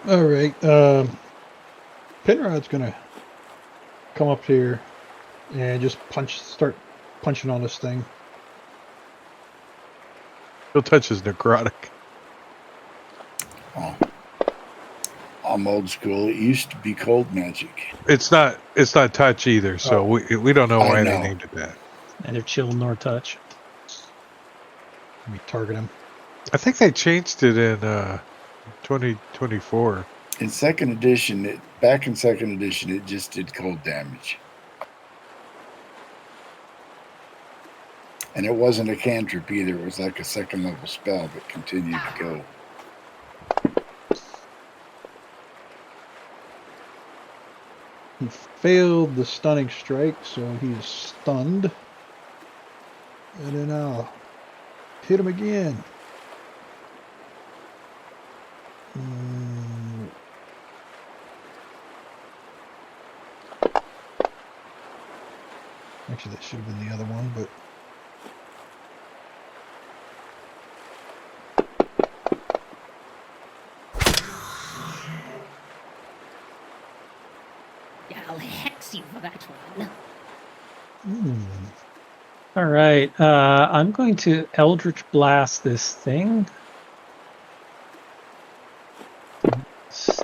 All right. Penrod's gonna come up here and just start punching on this thing. Chill touch is necrotic. Oh. I'm old school. It used to be cold magic. It's not touch either, so we don't know why they named it that. Neither chill nor touch. Let me target him. I think they changed it in 2024. In second edition, back in second edition, it just did cold damage. And it wasn't a cantrip either. It was like a second level spell that continued to go. He failed the stunning strike, so he is stunned. And then I'll hit him again. Actually, that should have been the other one, but... I'll hex you for that one. All right. I'm going to Eldritch Blast this thing.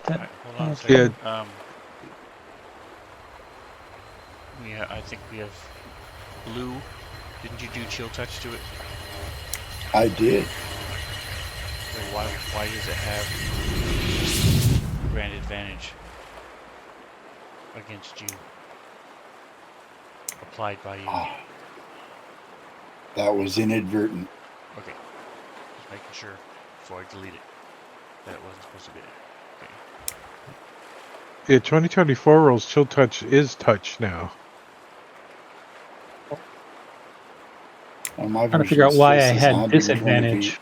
Right, hold on a second. Yeah. I think we have blue. Didn't you do chill touch to it? I did. So why does it have grand advantage against you? Applied by you. Oh, that was inadvertent. Okay. Just making sure before I delete it that it wasn't supposed to be there. Okay. Yeah, 2024 rules chill touch is touch now. On my Trying to figure out version, why I it says had 120 disadvantage. feet.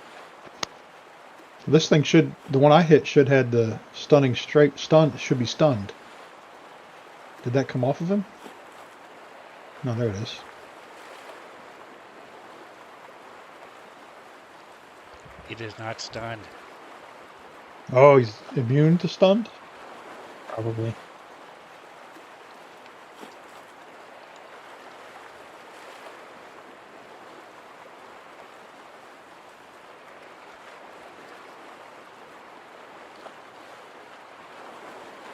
This thing should... The one I hit should have the stunning strike. Should be stunned. Did that come off of him? No, there it is. It is not stunned. Oh, he's immune to stunned? Probably.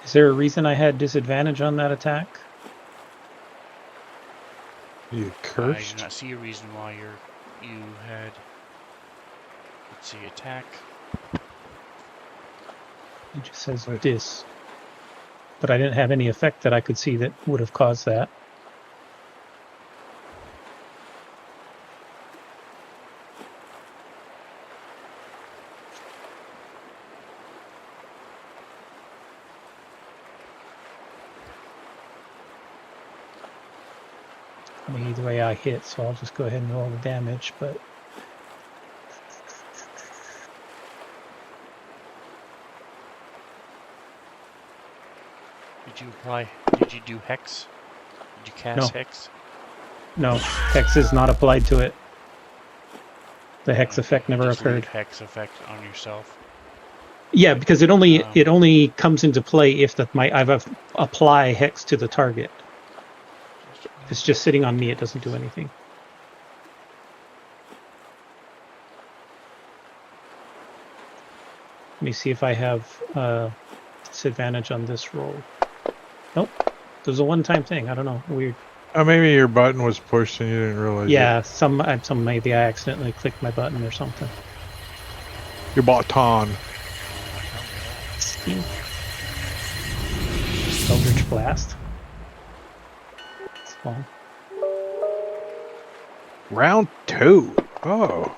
Is there a reason I had disadvantage on that attack? You I cursed? do not see a reason why you had. Let's see, attack. It just says dis. But I didn't have any effect that I could see that would have caused that. I mean, either way I hit, so I'll just go ahead and roll the damage, but... Did you do hex? Did you cast No. hex? No, hex is not applied to it. The hex effect never Just leave occurred. hex effect on yourself. Yeah, because it only comes into play if I've apply hex to the target. If it's just sitting on me, it doesn't do anything. Let me see if I have disadvantage on this roll. Nope. There's a one-time thing. I don't know. Weird. Maybe your button was pushed and you didn't realize Yeah, it. some maybe I accidentally clicked my button or something. Your button. Eldritch Blast. It's fun. Round 2. Oh.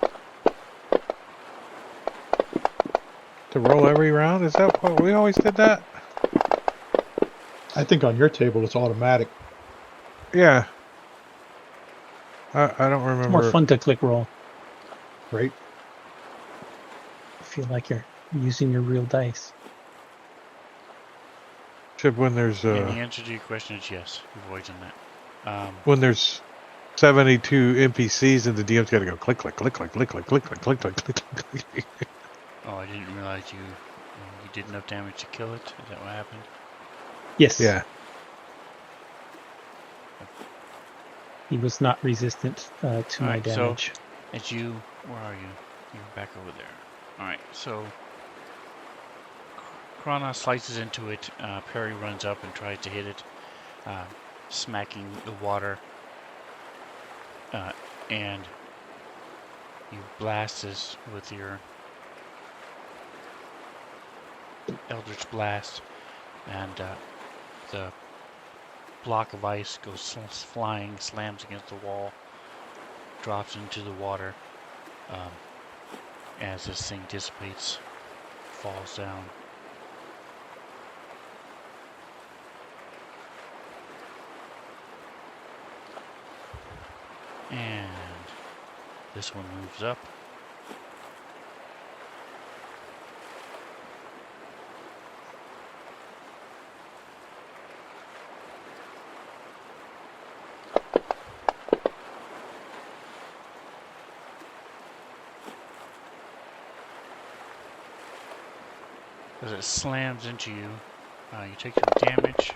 To roll every round? Is that what we always did that? I think on your table it's automatic. Yeah. I don't It's more remember. fun to click roll. Right? You feel like you're using your real dice. Except when there's And the answer to your question is yes. You've always done that. when there's 72 NPCs and the DM's got to go click, click, click, click, click, click, click, click, click, click, click, click, click. Oh, I didn't realize you did enough damage to kill it. Is that what happened? Yes. Yeah. He was not resistant to my Alright, so damage. as you, where are you? You're back over there. Alright, so Kronos slices into it. Perry runs up and tries to hit it, smacking the water. And you blast this with your Eldritch Blast, and the block of ice goes flying, slams against the wall, drops into the water. As this thing dissipates, falls down. And this one moves up. As it slams into you, you take some damage.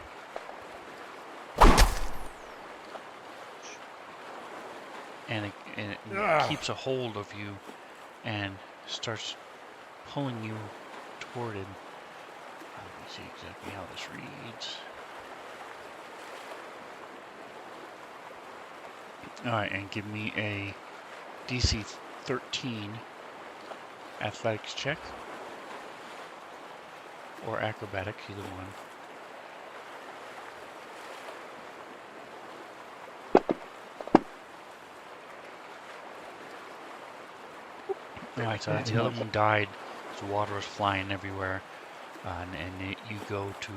And it keeps a hold of you and starts pulling you toward it. Let me see exactly how this reads. Alright, and give me a DC 13 athletics check. Or acrobatic, either one. Alright, so the other one died. The water was flying everywhere. You go to,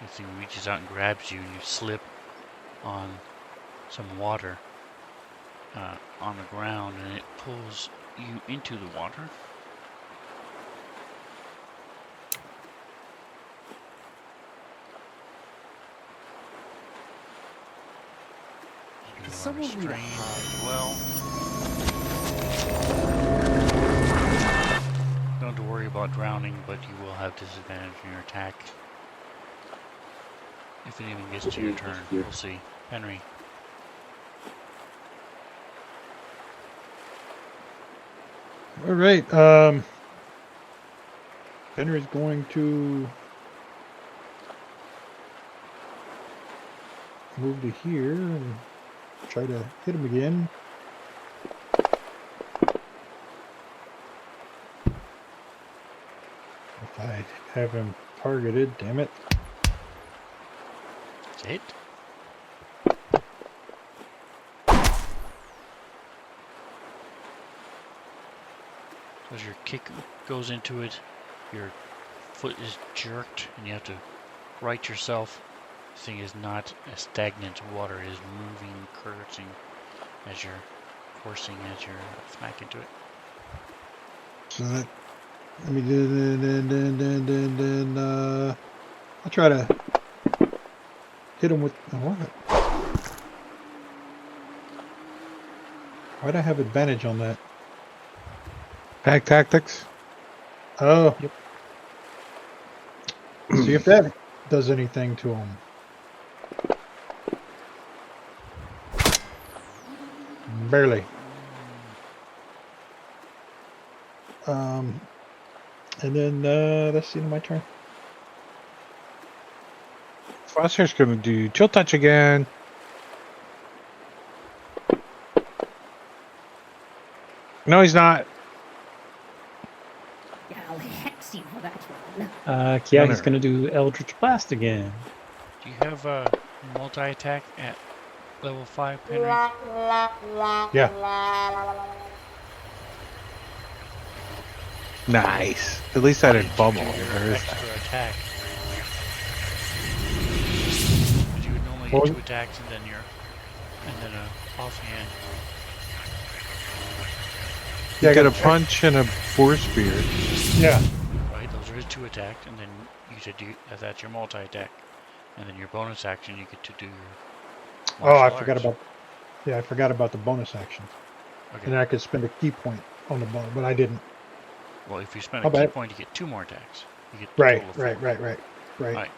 the thing reaches out and grabs you, and you slip on some water on the ground, and it pulls you into the water. You are restrained as well. Don't have to worry about drowning, but you will have disadvantage in your attack. If it even gets to your turn, we'll see. Henry. All right. Henry's going to move to here and try to hit him again. If I have him targeted, damn it. Hit. As your kick goes into it, your foot is jerked and you have to right yourself. This thing is not a stagnant water, it is moving, curving as you're coursing as you're smack into it. So that, let me do then I'll try to hit him with what? Why'd I have advantage on that? Pack tactics. Oh, Yep. See if that does anything to him. Barely. And then that's the end of my turn. Foster's gonna do chill touch again. No, he's not. Yeah, I'll hex you for that one. Yeah, he's going to do Eldritch Blast again. Do you have a multi-attack at level 5, Henry? Yeah. Nice. At least I didn't bumble. Do your There is extra that. attack. 'Cause you would normally What get was 2 attacks and then a offhand. You Yeah, I get a got punch and a boar spear. Yeah. Right, those are his 2 attacks, and then you said that's your multi-attack. And then your bonus action, you get to do your Oh, I martial forgot arts. about. Yeah, I forgot about the bonus actions. Okay. And then I could spend a key point on the bonus, but I didn't. Well, if you spend My a key bad. point, you get 2 more attacks. You get a Right, total of 4. right. Alright,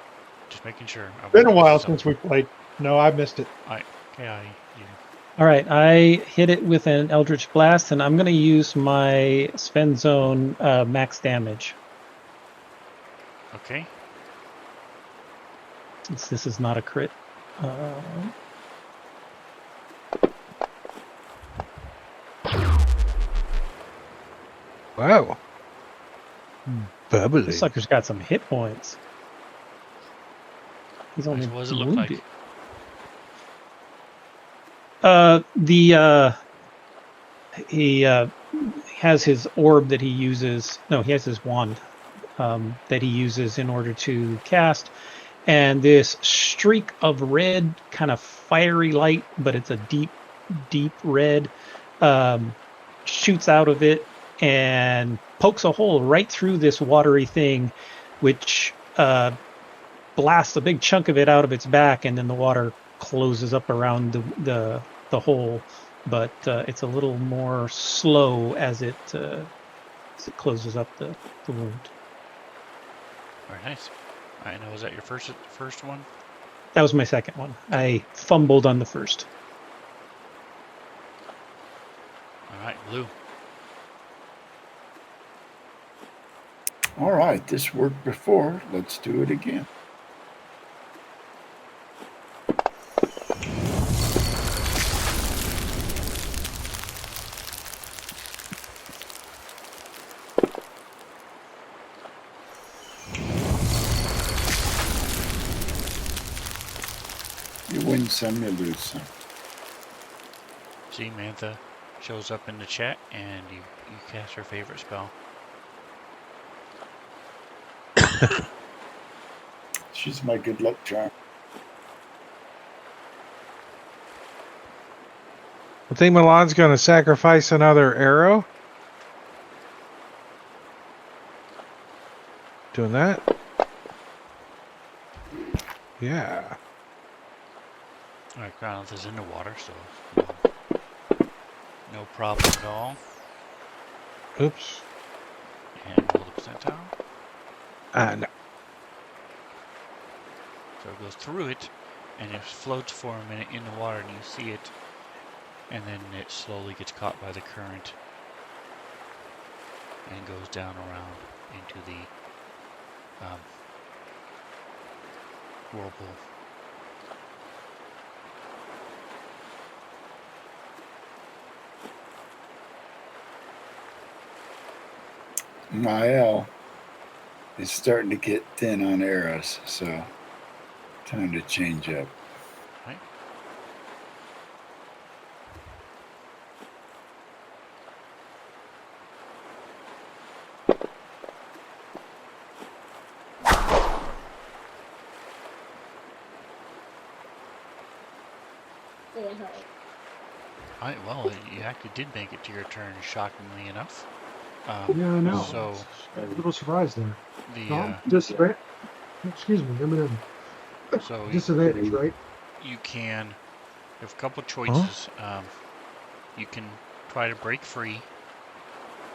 just making sure. I Been a won't mess while this up. since we played. No, I missed it. Alright, KI, you. All right, I hit it with an Eldritch Blast, and I'm going to use my Spend Zone max damage. Okay. Since this is not a crit. Wow. Bubbly. This sucker's got some hit points. He's only What does it look wounded. like? He has his orb that he uses. No, he has his wand that he uses in order to cast. And this streak of red, kind of fiery light, but it's a deep, deep red, shoots out of it and pokes a hole right through this watery thing, which blasts a big chunk of it out of its back, and then the water closes up around the hole. But it's a little more slow as it closes up the wound. Very nice. Alright, now was that your first one? That was my second one. I fumbled on the first. Alright, Blue. All right, this worked before. Let's do it again. You win some, you lose some. See, Mantha shows up in the chat, and you cast her favorite spell. She's my good luck charm. I think Milan's going to sacrifice another arrow. Doing that. Yeah. Alright, Crownth is in the water, so no problem at all. Oops. And roll the percentile. No. So it goes through it, and it floats for a minute in the water, and you see it, and then it slowly gets caught by the current and goes down around into the whirlpool. My L is starting to get thin on arrows, so time to change up. Right. Alright, well, you actually did make it to your turn, shockingly enough. Yeah, I know. So I'm a little surprised there. the Excuse me, M&M. so Disadvantage, right? you can have a couple choices. You can try to break free,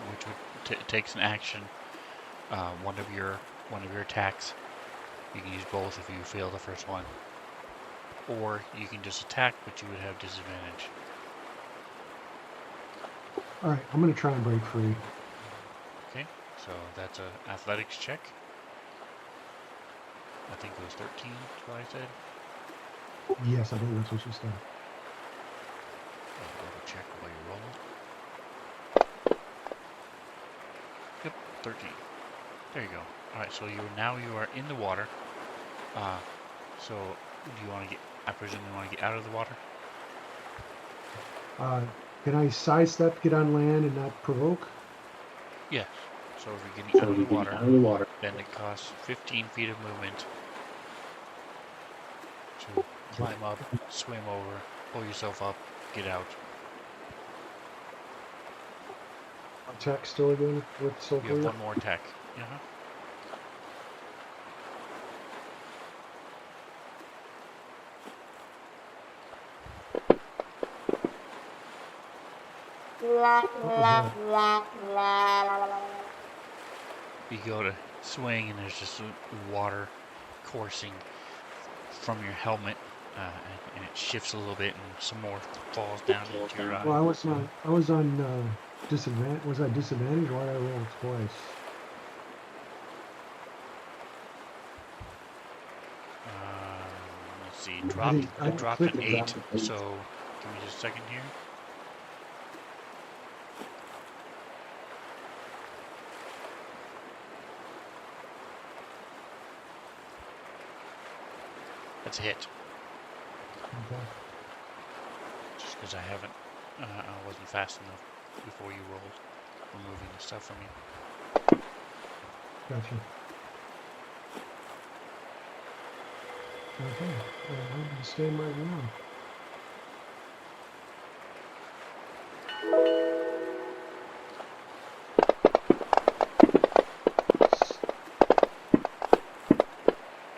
which would takes an action. One of your attacks. You can use both if you fail the first one, or you can just attack, but you would have disadvantage. All right, I'm gonna try and break free. Okay, so that's a athletics check. I think it was 13. Is what I said. Yes, I believe that's what you said. I'll double check while you're rolling. Yep, 13. There you go. All right, so you are in the water. So do you want to get? I presume you want to get out of the water. Can I sidestep, get on land, and not provoke? Yes. So if you're getting out of the water, then it costs 15 feet of movement to climb up, swim over, pull yourself up, get out. Attack still again with You have Silver? one more attack. You go to swing and there's just water coursing from your helmet, and it shifts a little bit and some more falls down into your eye. Well, I was on disadvantage. Was I disadvantaged? Why did I roll twice? Let's see, I dropped clicked an it. 8, so give me just a second here. That's a hit. Okay. Just because I wasn't fast enough before you rolled, removing the stuff from you. Gotcha. Okay. I'm going to stay my ground.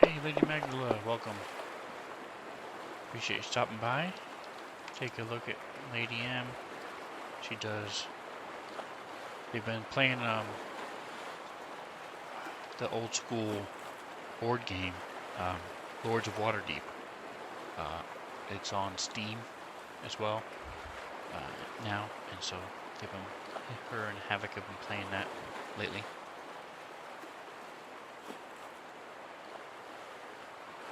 Hey, Lady Magdala, welcome. Appreciate you stopping by. Take a look at Lady M. They've been playing the old school board game, Lords of Waterdeep. It's on Steam as well now, and so her and Havoc have been playing that lately.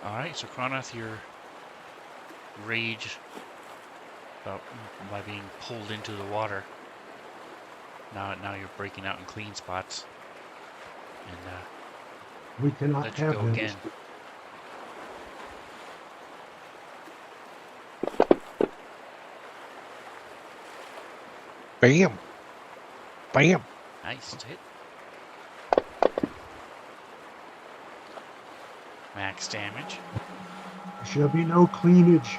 Alright, so Cronoth, your rage by being pulled into the water. Now you're breaking out in clean spots. And We cannot let you have go them. again. Bam. Bam. Nice hit. Max damage. There shall be no cleanage.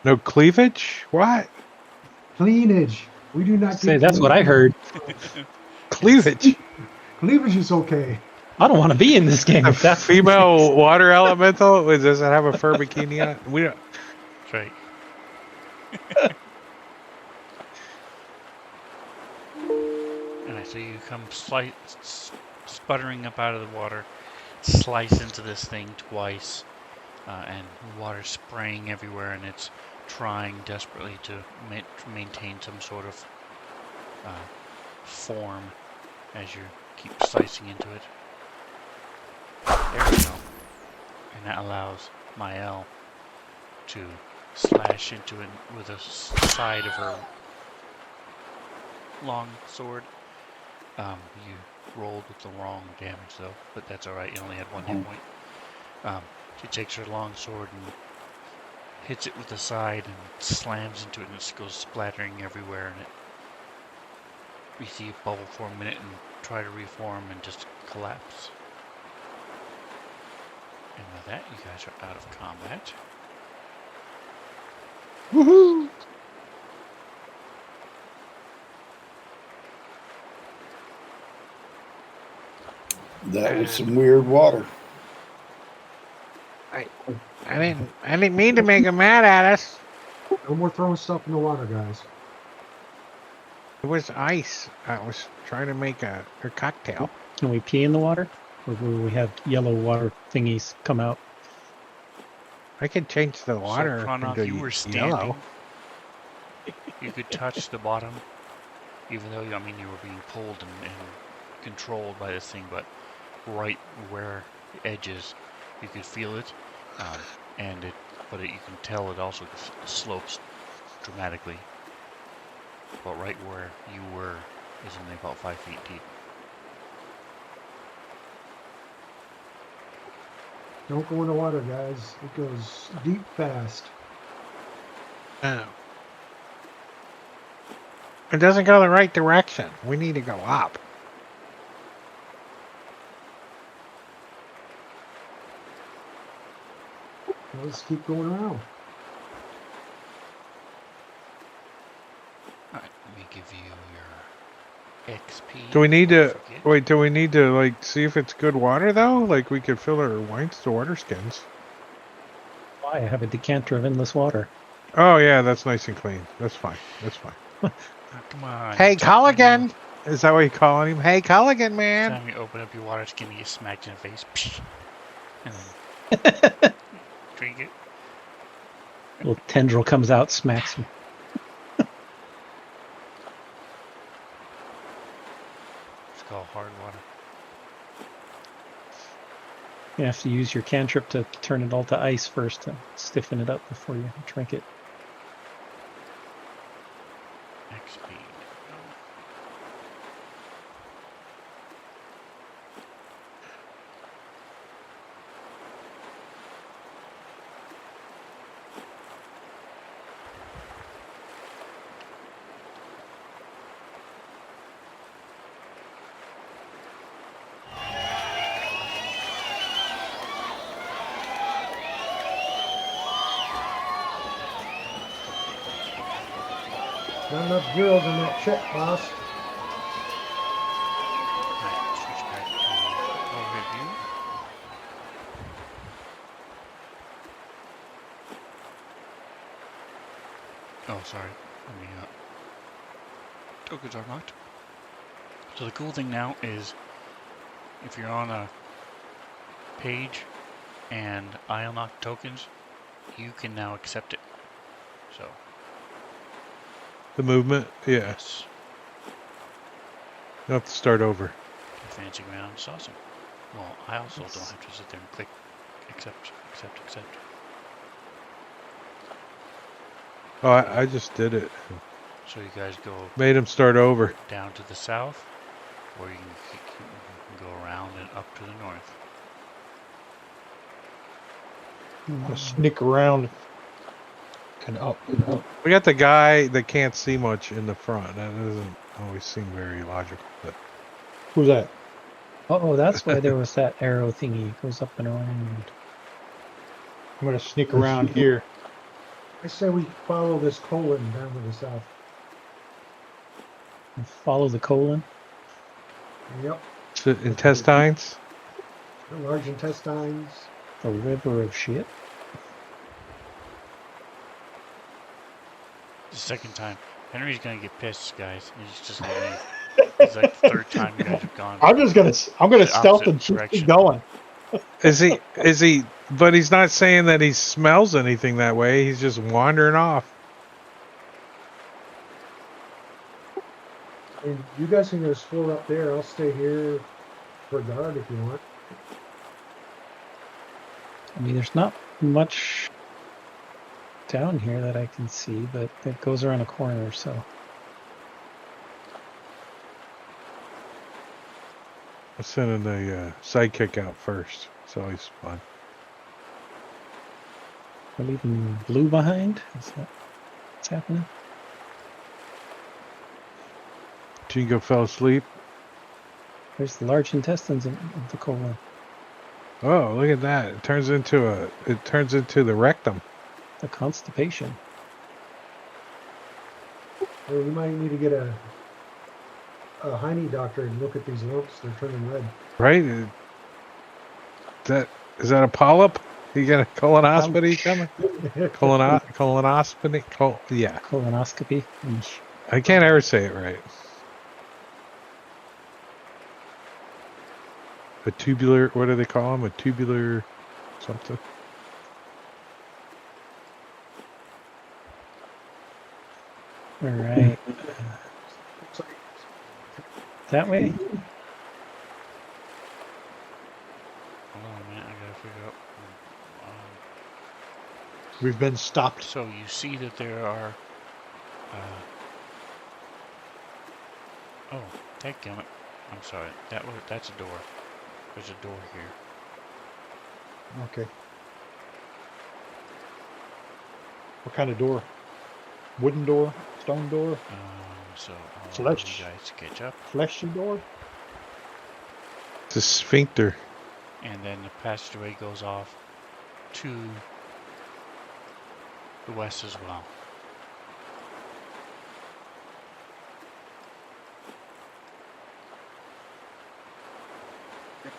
No cleavage? What? Cleanage. We do not Say get that's what I heard. Cleavage. Cleavage is okay. I don't want to be in this game A if that's the female case. water elemental? Does it have a fur bikini on? We don't. That's right. Alright, so you come sputtering up out of the water, slice into this thing twice, and water spraying everywhere, and it's trying desperately to maintain some sort of form as you keep slicing into it. There we go. And that allows Mael to slash into it with the side of her long sword. You rolled with the wrong damage though, but that's alright, you only had one hit point. She takes her long sword and hits it with the side and slams into it, and it goes splattering everywhere, and you see it bubble for a minute and try to reform and just collapse. And with that, you guys are out of combat. Woohoo! That was some weird water. I didn't mean to make him mad at us. No more throwing stuff in the water, guys. It was ice. I was trying to make a cocktail. Can we pee in the water? Or will we have yellow water thingies come out? I could change the water So, Cronoff, into you were standing. yellow. You could touch the bottom, even though, I mean, you were being pulled and controlled by this thing, but right where the edge is, you could feel it, but you can tell it also slopes dramatically. But right where you were is only about 5 feet deep. Don't go in the water, guys. It goes deep fast. Oh. It doesn't go the right direction. We need to go up. Let's keep going around. Alright, let me give you your XP. Do we need before I to forget. wait? Do we need to like see if it's good water though? Like we could fill our wines to water skins. Why? I have a decanter of endless water. Oh yeah, that's nice and clean. That's fine. That's fine. Oh, come on. Hey, it's time Culligan! Is that what you calling him? Hey, Culligan, man! Time you open up your water skin and get smacked in the face. And then drink it. Little tendril comes out, smacks you. It's called hard water. You have to use your cantrip to turn it all to ice first to stiffen it up before you drink it. XP. Not enough girls in that check, boss. Alright, switch back to overhead view. Oh, sorry. Let me tokens are locked. So the cool thing now is if you're on a page and I unlock tokens, you can now accept it. So The movement? Yeah. yes, You have to start over. you're fancy around. It's awesome. Well, I also don't have to sit there and click accept. Oh, I just did it. So you guys go Made him start over. down to the south, or you can go around and up to the north. I'll sneak around and up. We got the guy that can't see much in the front. That doesn't always seem very logical. But Who's that? Oh, that's why there was that arrow thingy. It goes up and around. I'm gonna sneak around here. I say we follow this colon down to the south. Follow the colon. Yep. the intestines? The large intestines. The river of shit. The second time, Henry's gonna get pissed, guys. He's just gonna leave. It's like the third time you guys have gone. I'm gonna the stealth opposite and keep direction. going. Is he, but he's not saying that he smells anything that way. He's just wandering off. And you guys can just float up there. I'll stay here for guard if you want. I mean, there's not much down here that I can see, but it goes around a corner, so. I'm sending the sidekick out first. It's always fun. We're leaving blue behind? Is that what's happening? Jingo fell asleep. There's the large intestines of the colon. Oh, look at that! It turns into the rectum. The constipation. Or you might need to get a hiney doctor and look at these lumps. They're turning red. Right? Is that a polyp? You got a colonoscopy coming? Colonoscopy? Yeah. Colonoscopy. Eesh. I can't ever say it right. A tubular, what do they call them? A tubular something? All right. That way? Hold on a minute, I gotta figure out. We've been stopped. So you see that there are. Oh, dadgummit. I'm sorry. That's a door. There's a door here. Okay. What kind of door? Wooden door? Stone door? So I'll allow you Flesh? guys to catch up. Fleshy door? It's a sphincter. And then the passageway goes off to the west as well.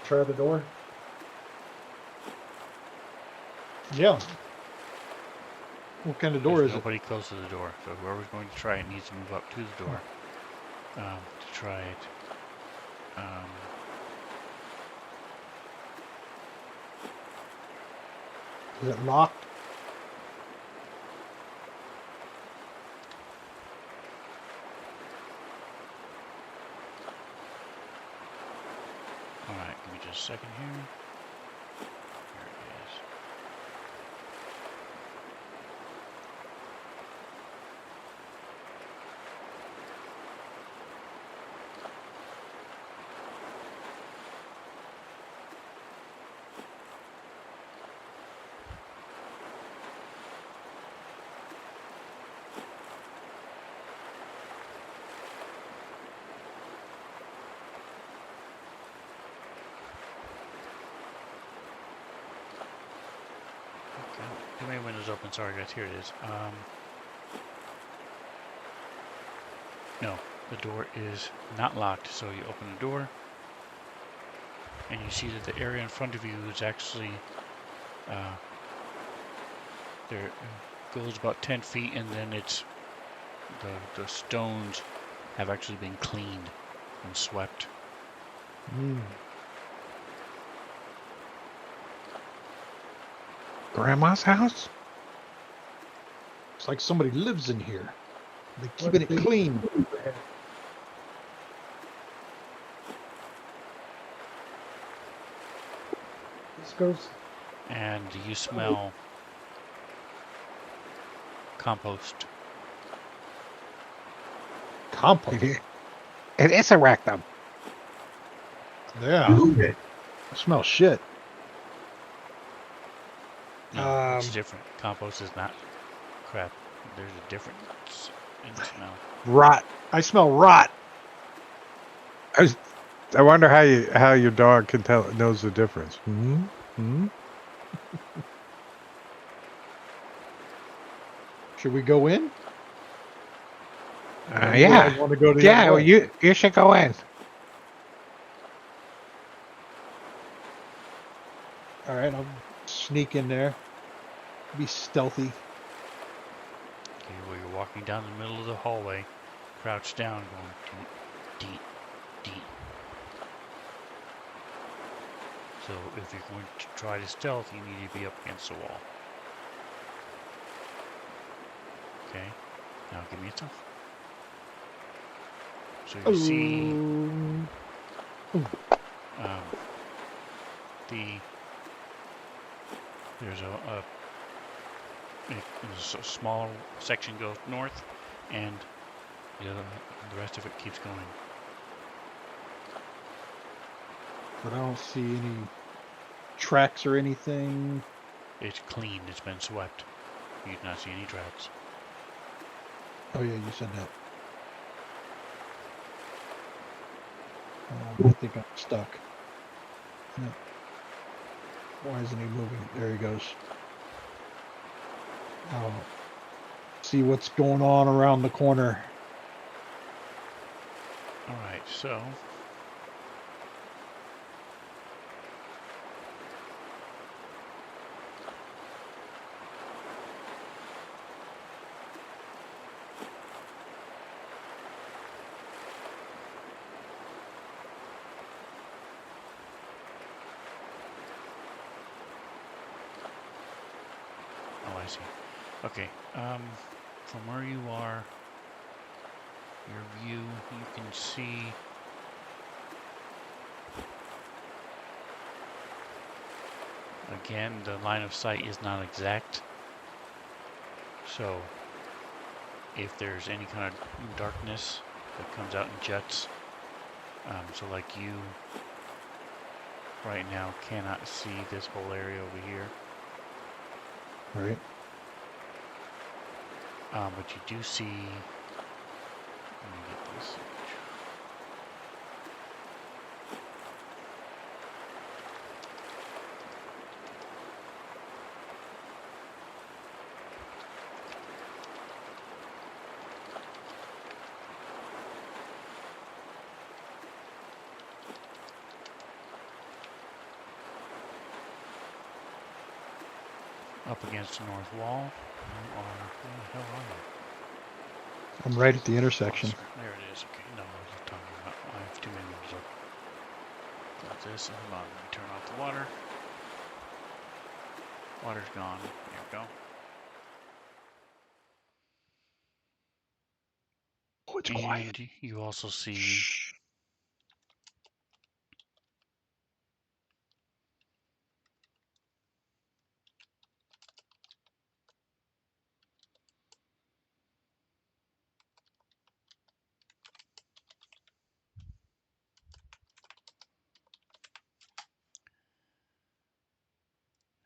Try the door. Yeah. What kind of door There's is nobody close to the door, so whoever's going to try it needs to move up to the door to try it. it? Is it locked? Alright, give me just a second here. There it is. Okay, too many windows open. Sorry guys, here it is. No, the door is not locked, so you open the door and you see that the area in front of you is actually there goes about 10 feet, and then it's the stones have actually been cleaned and swept. Grandma's house? It's like somebody lives in here. They're keeping it clean. This goes. And you smell compost. Compost. It is a rectum. Yeah. I smell shit. No, it's different. Compost is not crap. There's a difference in smell. Rot. I smell rot. I wonder how your dog can knows the difference. Should we go in? Yeah. Want to go to the Yeah, other well, way? you should go in. All right, I'll sneak in there. Be stealthy. Okay, well, you're walking down the middle of the hallway, crouched down, going deep, deep, deep. So if you're going to try to stealth, you need to be up against the wall. Okay, now give me a tough. So you see there's a small section goes north, and the rest of it keeps going. But I don't see any tracks or anything. It's clean. It's been swept. You do not see any tracks. Oh yeah, you said that. I think I'm stuck. No. Why isn't he moving? There he goes. Oh. See what's going on around the corner. All right, so I see. Okay, from where you are, your view, you can see again, the line of sight is not exact. So if there's any kind of darkness that comes out in jets, so like you right now cannot see this whole area over here. Right. But you do see. Let me get this. Up against the north wall. You are. Where the hell are you? I'm right at the intersection. There it is. Okay, no, I was talking about. I have too many windows open. Close this. Hold on. Let me turn off the water. Water's gone. There we go. Oh, it's And quiet. you also see. Shh.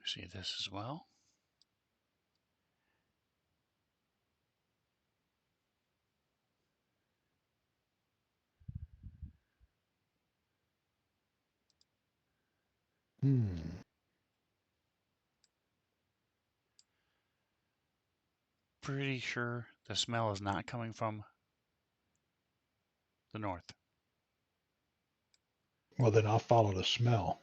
See this as well. Pretty sure the smell is not coming from the north. Well, then I'll follow the smell.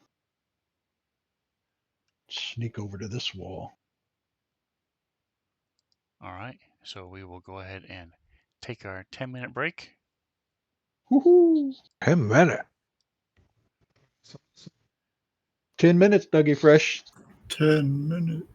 Sneak over to this wall. All right, so we will go ahead and take our 10-minute break. Woohoo! 10 minutes. 10 minutes, Dougie Fresh. 10 minutes.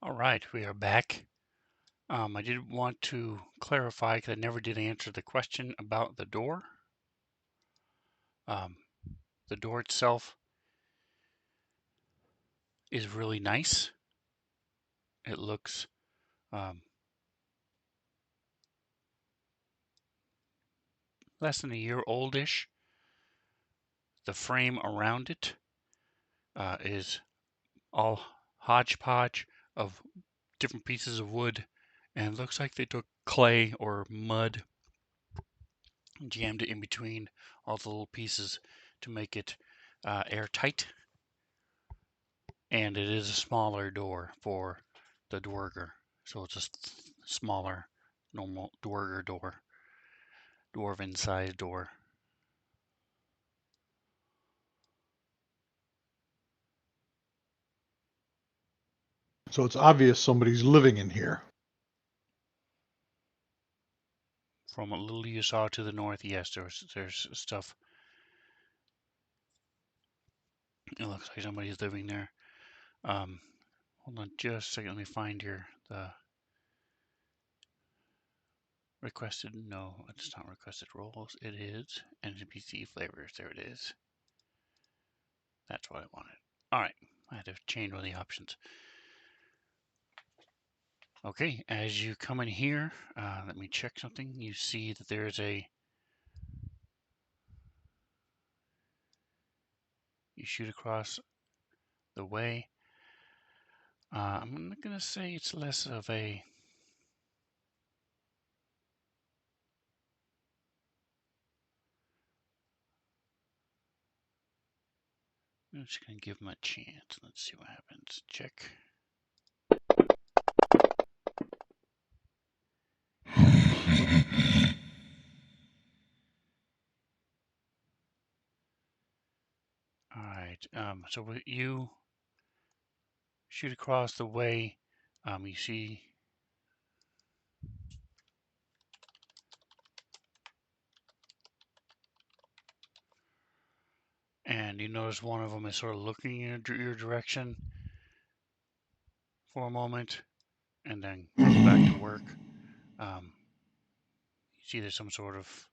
All right, we are back. I did want to clarify because I never did answer the question about the door. The door itself is really nice. It looks less than a year oldish. The frame around it is all hodgepodge of different pieces of wood, and it looks like they took clay or mud, jammed it in between all the little pieces to make it airtight. And it is a smaller door for the Dwerger, so it's a smaller, normal Dwerger door, dwarven size door. So it's obvious somebody's living in here. From what little you saw to the north, yes, there's stuff. It looks like somebody's living there. Hold on just a second. Let me find here the requested. No, it's not requested roles. It is NPC flavors. There it is. That's what I wanted. All right, I had to change one of the options. Okay, as you come in here, let me check something. You see that there's a. You shoot across the way. I'm not gonna say it's less of a. I'm just gonna give him a chance. Let's see what happens. Check. All right. So you shoot across the way. You see. And you notice one of them is sort of looking in your direction for a moment, and then goes back to work. You see there's some sort of.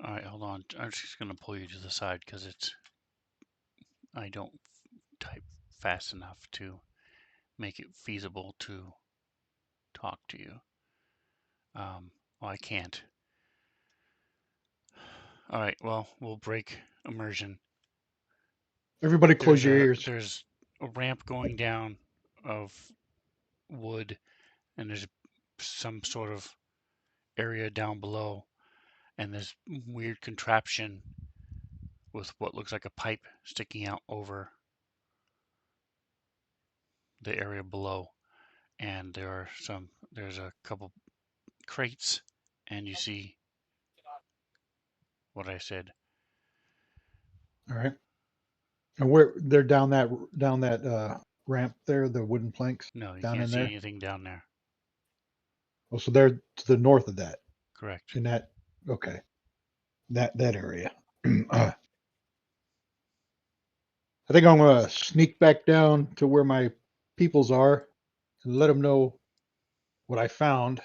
All right, hold on. I'm just going to pull you to the side because I don't type fast enough to make it feasible to talk to you. Well, I can't. All right, well, we'll break immersion. Everybody close your ears. There's a ramp going down of wood, and there's some sort of area down below, and there's weird contraption with what looks like a pipe sticking out over the area below. And there's a couple crates, and you see what I said. All right. And where they're down that ramp there, the wooden planks No, you down can't in see there. anything down there. Oh, so they're to the north of that. Correct. In that, okay, that area. I think I'm gonna sneak back down to where my peoples are and let them know what I found.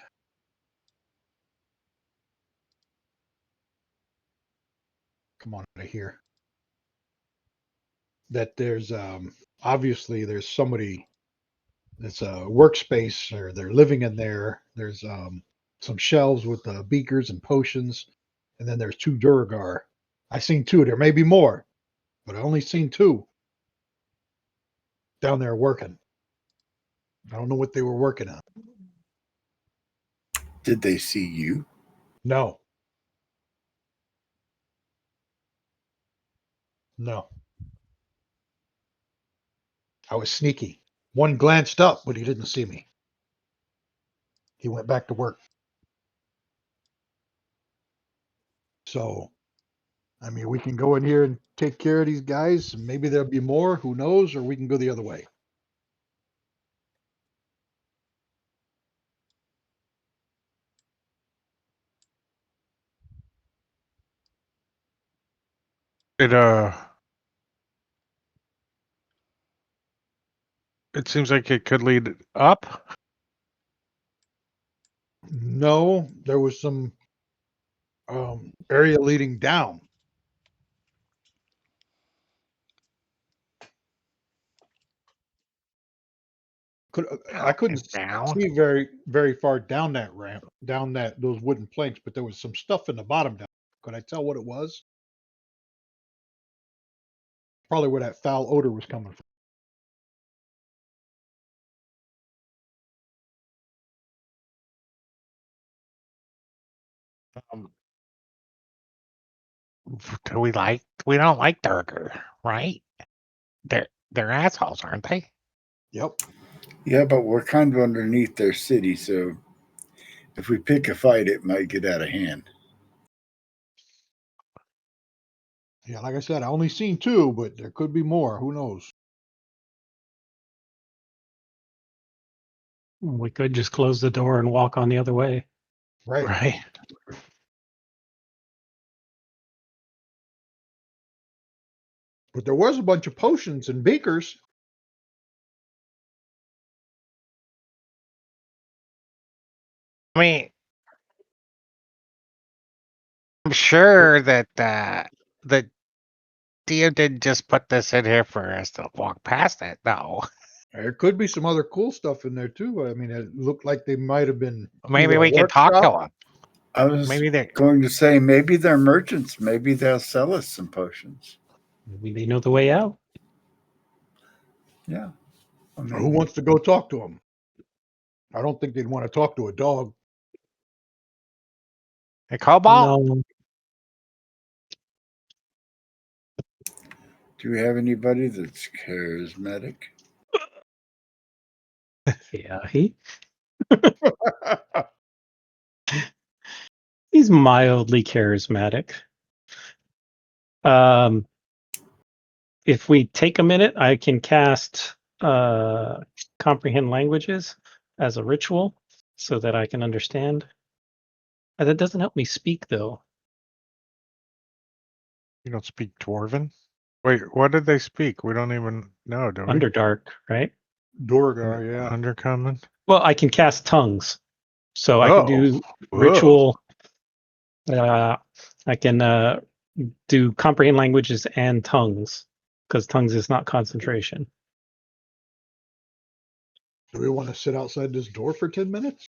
Come on out of here. That there's obviously there's somebody that's a workspace or they're living in there. There's some shelves with beakers and potions, and then there's two Duragar. I seen two. There may be more, but I only seen two down there working. I don't know what they were working on. Did they see you? No. No. I was sneaky. One glanced up, but he didn't see me. He went back to work. So, I mean, we can go in here and take care of these guys. Maybe there'll be more. Who knows? Or we can go the other way. It seems like it could lead up. No, there was some area leading down. I couldn't Down. see very far down that ramp, down those wooden planks, but there was some stuff in the bottom down. Could I tell what it was? Probably where that foul odor was coming from. Um, we don't like Durger, right? They're assholes, aren't they? Yep. Yeah, but we're kind of underneath their city, so if we pick a fight, it might get out of hand. Yeah, like I said, I only seen 2, but there could be more. Who knows? We could just close the door and walk on the other way. Right. Right. But there was a bunch of potions and beakers. I mean, I'm sure that the Dio didn't just put this in here for us to walk past it. No. There could be some other cool stuff in there too. I mean, it looked like they might have been Maybe either a we can talk to workshop. them. I was Maybe they. going to say maybe they're merchants. Maybe they'll sell us some potions. Maybe they know the way out. Yeah. Or Who maybe. wants to go talk to them? I don't think they'd want to talk to a dog. A cobalt? No. Do we have anybody that's charismatic? Yeah, he's mildly charismatic. If we take a minute, I can cast comprehend languages as a ritual so that I can understand. That doesn't help me speak though. You don't speak Dwarven? Wait, what did they speak? We don't even know, do we? Underdark, right? Durgar, yeah. Undercommon? Well, I can cast tongues. So I can do Whoa. ritual. I can do comprehend languages and tongues because tongues is not concentration. Do we want to sit outside this door for 10 minutes?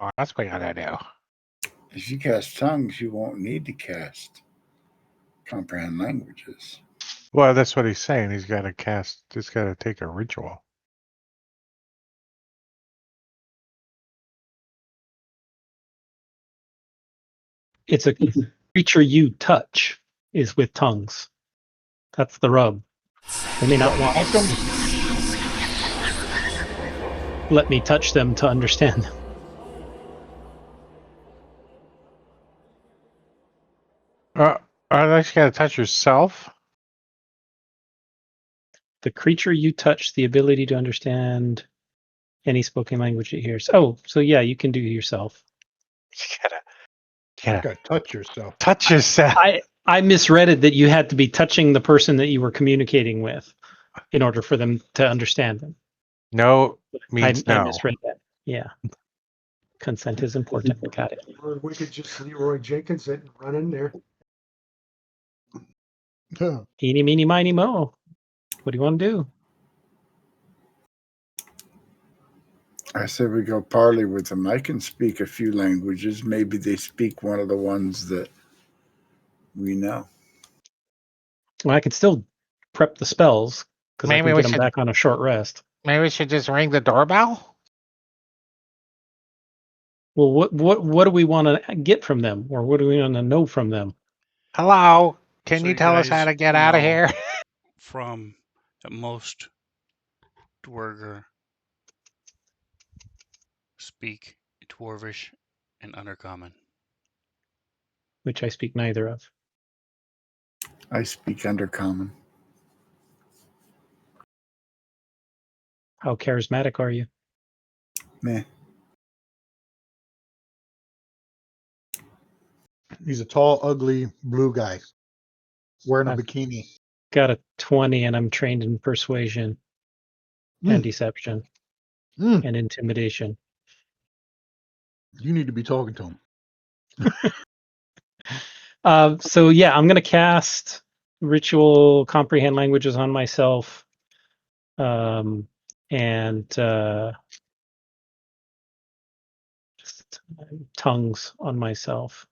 Oh, that's what we gotta do. If you cast tongues, you won't need to cast comprehend languages. Well, that's what he's saying. He's got to take a ritual. It's a creature you touch is with tongues. That's the rub. They may not want let me touch them to understand them. I just gotta touch yourself. The creature you touch, the ability to understand any spoken language it hears. Oh, so yeah, you can do yourself. You Gotta touch yourself. touch yourself. I misread it that you had to be touching the person that you were communicating with in order for them to understand them. No means no. I misread that. Yeah. Consent is important. Got it. Or we could just Leroy Jenkins it and run in there. Eeny, meeny, miny, mo. What do you want to do? I say we go parley with them. I can speak a few languages. Maybe they speak one of the ones that we know. Well, I could still prep the spells because I Maybe can we get them should- back on a short rest. Maybe we should just ring the doorbell? Well, what do we want to get from them, or what do we want to know from them? Hello? Can So you you tell us guys how to get out of know here? From at most Dwerger speak Dwarvish and Undercommon. Which I speak neither of. I speak Undercommon. How charismatic are you? Meh. He's a tall, ugly blue guy wearing a I've bikini. got a 20, and I'm trained in persuasion and deception and intimidation. You need to be talking to him. So yeah, I'm gonna cast ritual comprehend languages on myself, and just tongues on myself.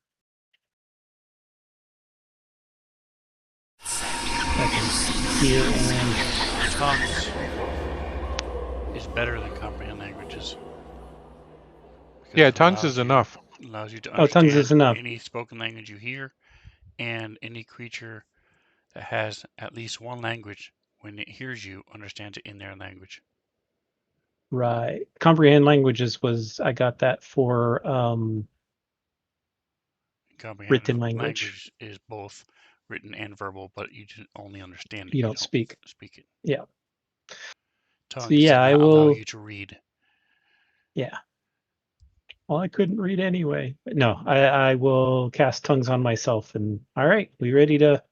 I can hear and Tongues is better than comprehend languages. because Yeah, it tongues allows is you enough. allows you to tongues is understand enough. any spoken language you hear, and any creature that has at least one language, when it hears you, understands it in their language. Right. Comprehend languages was I got that for Comprehend written language. language is both written and verbal, but you just only understand it. You don't speak. Speak it. Yeah. So Tongues yeah, I allow will. you to read. Yeah. Well, I couldn't read anyway. But no, I will cast tongues on myself. And all right, we ready to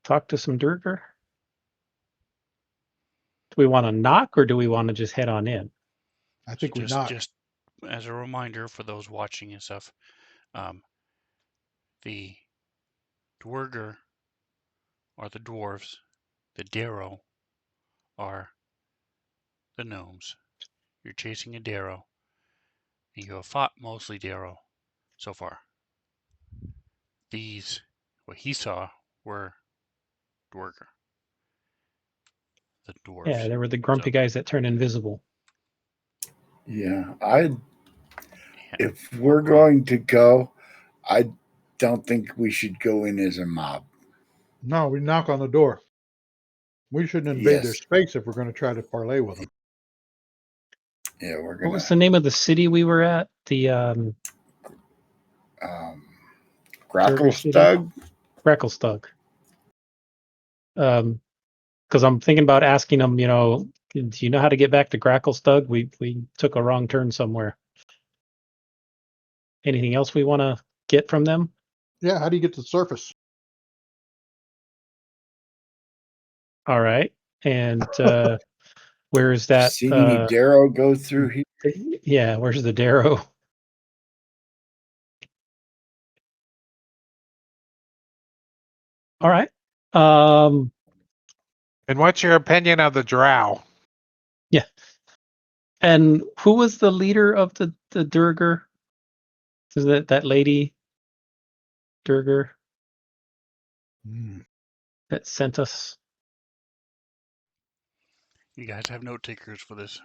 talk to some Durger? Do we want to knock, or do we want to just head on in? I think we knock. Just as a reminder for those watching and stuff, the Dwerger are the dwarves, the Darrow are the gnomes. You're chasing a Darrow, and you have fought mostly Darrow so far. These, what he saw, were Dwerger, the dwarves. Yeah, there were the grumpy guys that turn invisible. Yeah, if we're going to go, I don't think we should go in as a mob. No, we knock on the door. We shouldn't invade their Yes. space if we're going to try to parlay with them. Yeah, we're What gonna. was the name of the city we were at? The Gracklestug. Gracklestug. Because I'm thinking about asking them, do you know how to get back to Gracklestug? We took a wrong turn somewhere. Anything else we want to get from them? Yeah, how do you get to the surface? All right. And where is that? Seen any Darrow go through here? Yeah, where's the Darrow? All right. And what's your opinion of the drow? Yeah. And who was the leader of the Durger? Is that lady Durger that sent us? You guys have note takers for this.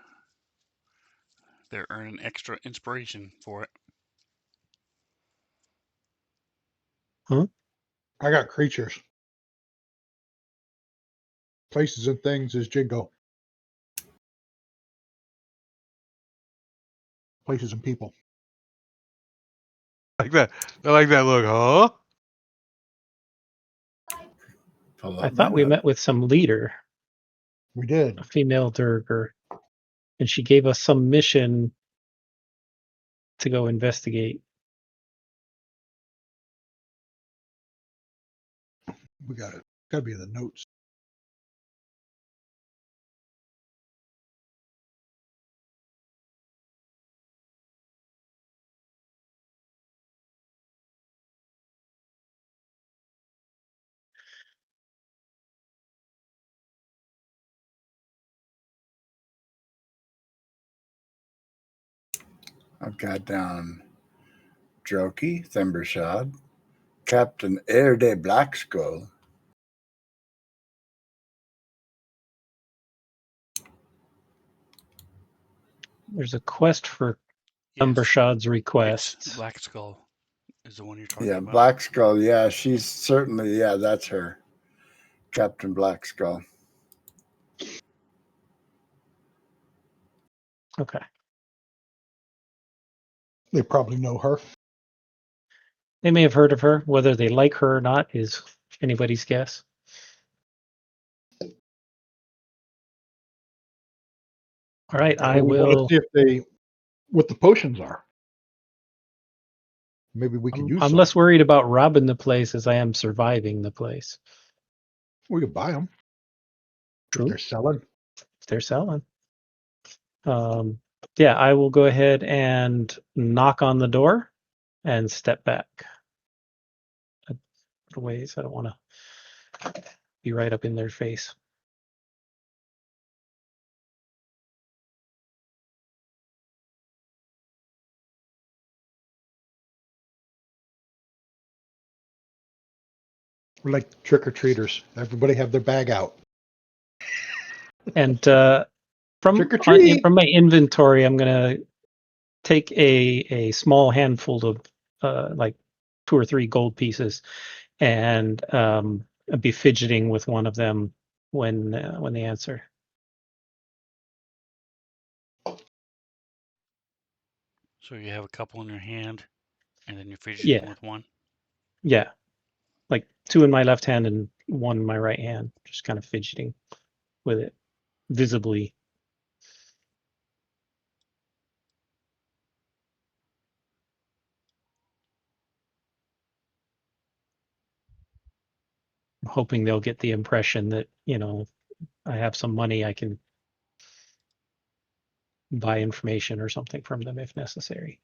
They're earning extra inspiration for it. Huh? I got creatures. Places and things is Jingo. Places and people. Like that. I like that look, huh? I thought we met with some leader. We did. A female Durger. And she gave us some mission to go investigate. We got it. Got to be in the notes. I've got down Droki, Thimbershad, Captain Erde Blackskull. There's a quest for Thimbershad's requests. Black Skull is the one you're talking Yeah, about. Blackskull. Yeah, she's certainly, that's her. Captain Blackskull. Okay. They probably know her. They may have heard of her. Whether they like her or not is anybody's guess. All right, I We will. want to see if what the potions are. Maybe we could use I'm some. less worried about robbing the place as I am surviving the place. We could buy them. True. They're selling. If they're selling. Yeah, I will go ahead and knock on the door and step back a ways. I don't want to be right up in their face. We're like trick or treaters. Everybody have their bag out. And Trick or treat. from my inventory, I'm gonna take a small handful of like 2 or 3 gold pieces, and I'll be fidgeting with one of them when they answer. So you have a couple in your hand, and then you're fidgeting with one? Yeah. Like 2 in my left hand and 1 in my right hand, just kind of fidgeting with it visibly. I'm hoping they'll get the impression that, I have some money, I can buy information or something from them if necessary.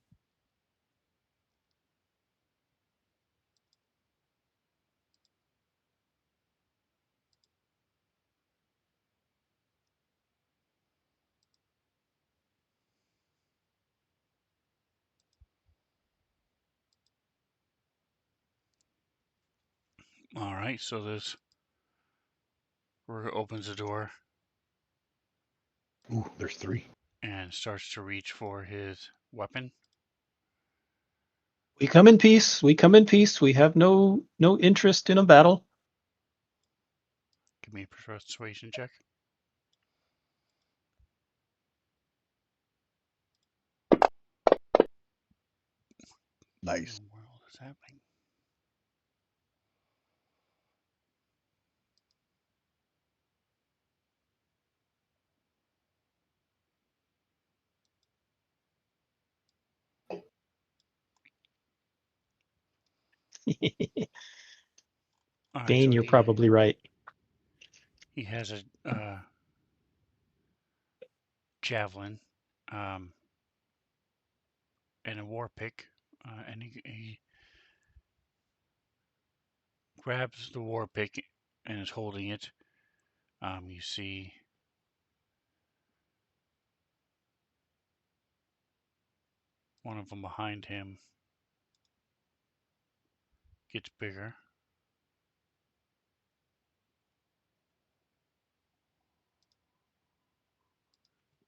All right, so this opens the door. Ooh, there's 3. And starts to reach for his weapon. We come in peace. We come in peace. We have no interest in a battle. Give me a persuasion check. Nice. What in the world is happening? All right, Dane, so you're probably right. He has a javelin and a war pick, and he grabs the war pick and is holding it. You see one of them behind him gets bigger.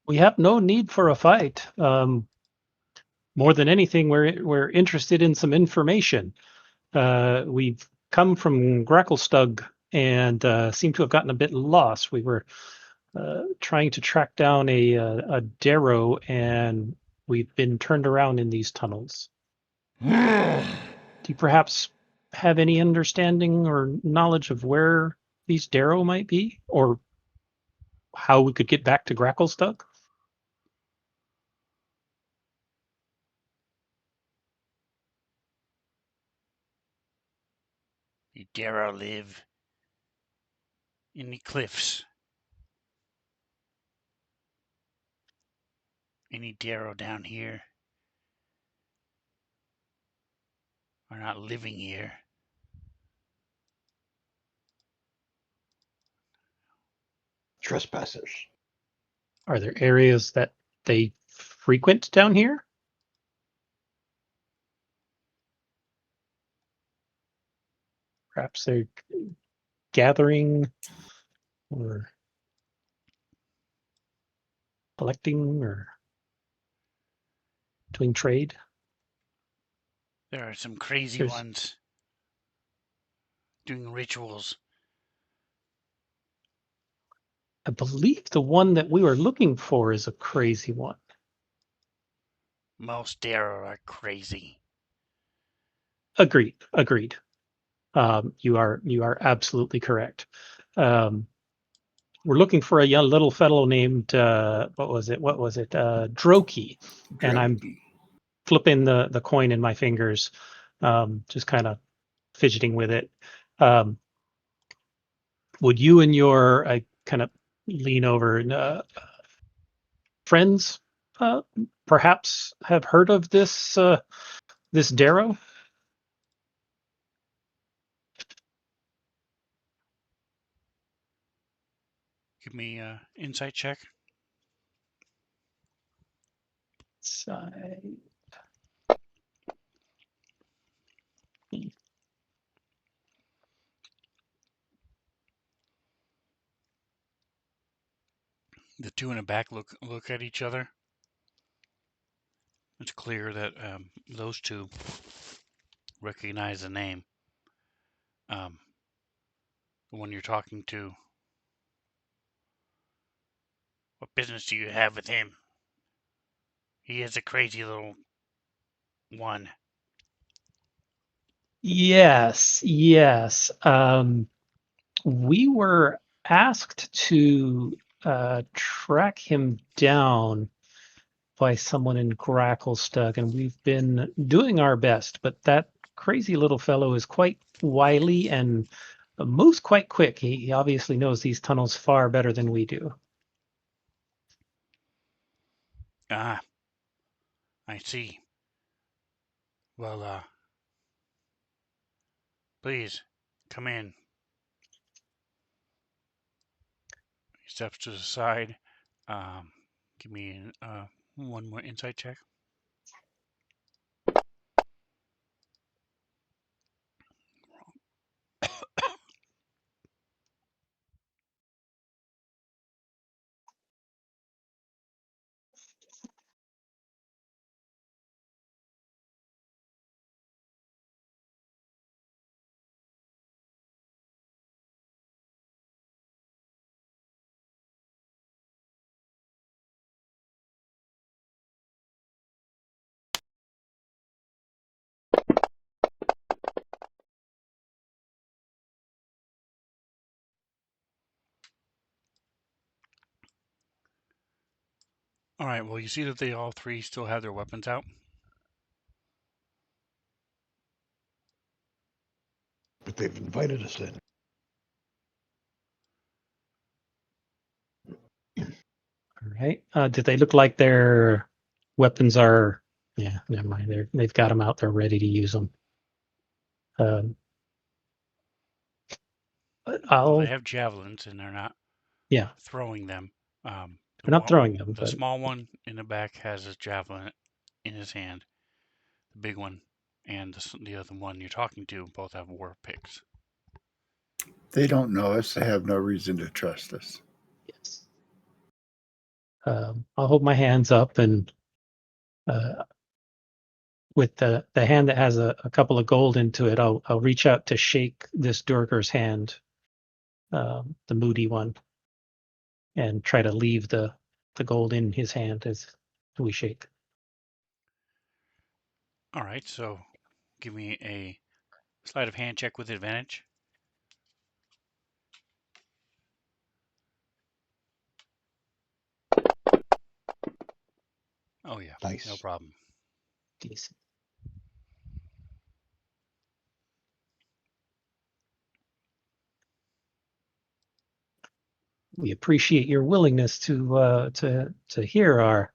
We have no need for a fight. More than anything, we're interested in some information. We've come from Gracklestug and seem to have gotten a bit lost. We were trying to track down a Darrow, and we've been turned around in these tunnels. Do you perhaps have any understanding or knowledge of where these Darrow might be, or how we could get back to Gracklestug? The Darrow live in the cliffs. Any Darrow down here are not living here. Trespassers. Are there areas that they frequent down here? Perhaps they're gathering or collecting or doing trade. There are some crazy ones doing rituals. I believe the one that we were looking for is a crazy one. Most Darrow are crazy. Agreed. You are absolutely correct. We're looking for a young little fellow named what was it? Droki. And flipping the coin in my fingers, just kind of fidgeting with it. Would you and your, I kind of lean over, and friends perhaps have heard of this this Darrow? Give me an insight check. Side. The two in the back look at each other. It's clear that those two recognize the name. The one you're talking to. What business do you have with him? He is a crazy little one. Yes, yes. We were asked to track him down by someone in Gracklestug, and we've been doing our best, but that crazy little fellow is quite wily and moves quite quick. He obviously knows these tunnels far better than we do. Ah, I see. Well, please, come in. He steps to the side. Give me one more insight check. All right, well, you see that they all three still have their weapons out. But they've invited us in. All right. Did they look like their weapons are? Yeah, never mind. They've got them out. They're ready to use them. Well, I'll. they have javelins, and they're not Yeah, throwing them. they're not throwing them, The but small one in the back has a javelin in his hand. The big one and the other one you're talking to both have war picks. They don't know us. They have no reason to trust us. yes. I'll hold my hands up, and with the hand that has a couple of gold into it, I'll reach out to shake this Durger's hand, the moody one, and try to leave the gold in his hand as we shake. All right, so give me a sleight of hand check with advantage. Oh yeah, Nice. no problem. Decent. We appreciate your willingness to hear our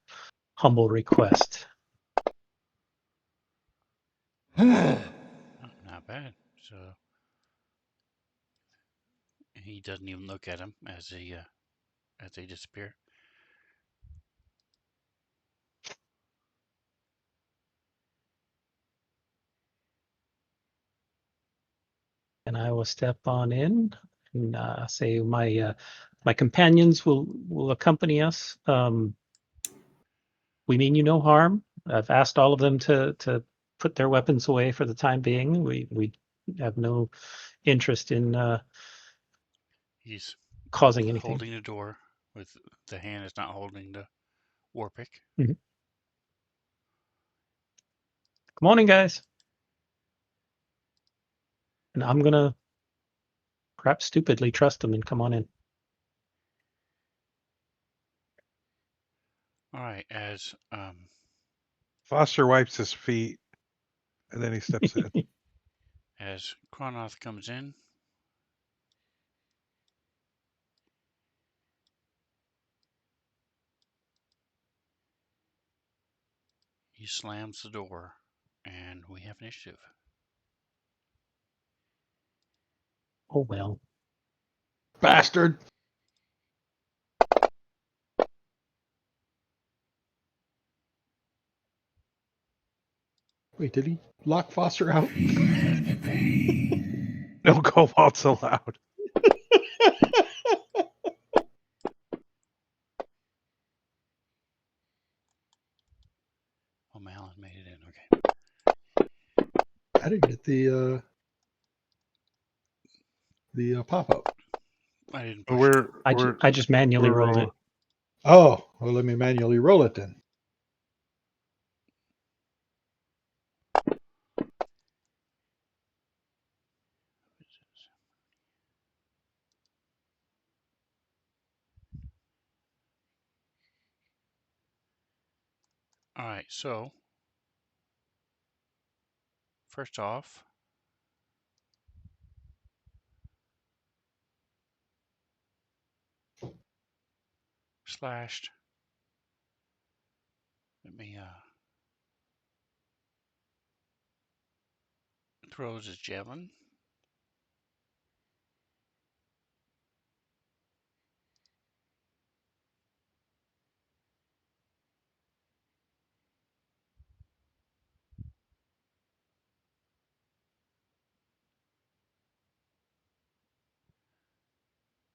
humble request. Oh, not bad. So he doesn't even look at him as they disappear. And I will step on in and say my companions will accompany us. We mean you no harm. I've asked all of them to put their weapons away for the time being. We have no interest in He's causing anything. holding the door with the hand is not holding the war pick. Mm-hmm. Come on in, guys. And I'm gonna perhaps stupidly trust them and come on in. All right, as Foster wipes his feet, and then he steps in. As Cronoth comes in, he slams the door, and we have initiative. Oh well. Bastard. Wait, did he lock Foster out? No kobolds allowed. Oh, Malin made it in. Okay. I didn't get the pop-up. I didn't push it. I just manually rolled it. Oh, well, let me manually roll it then. All right, so first off, slashed. Let me throws his javelin.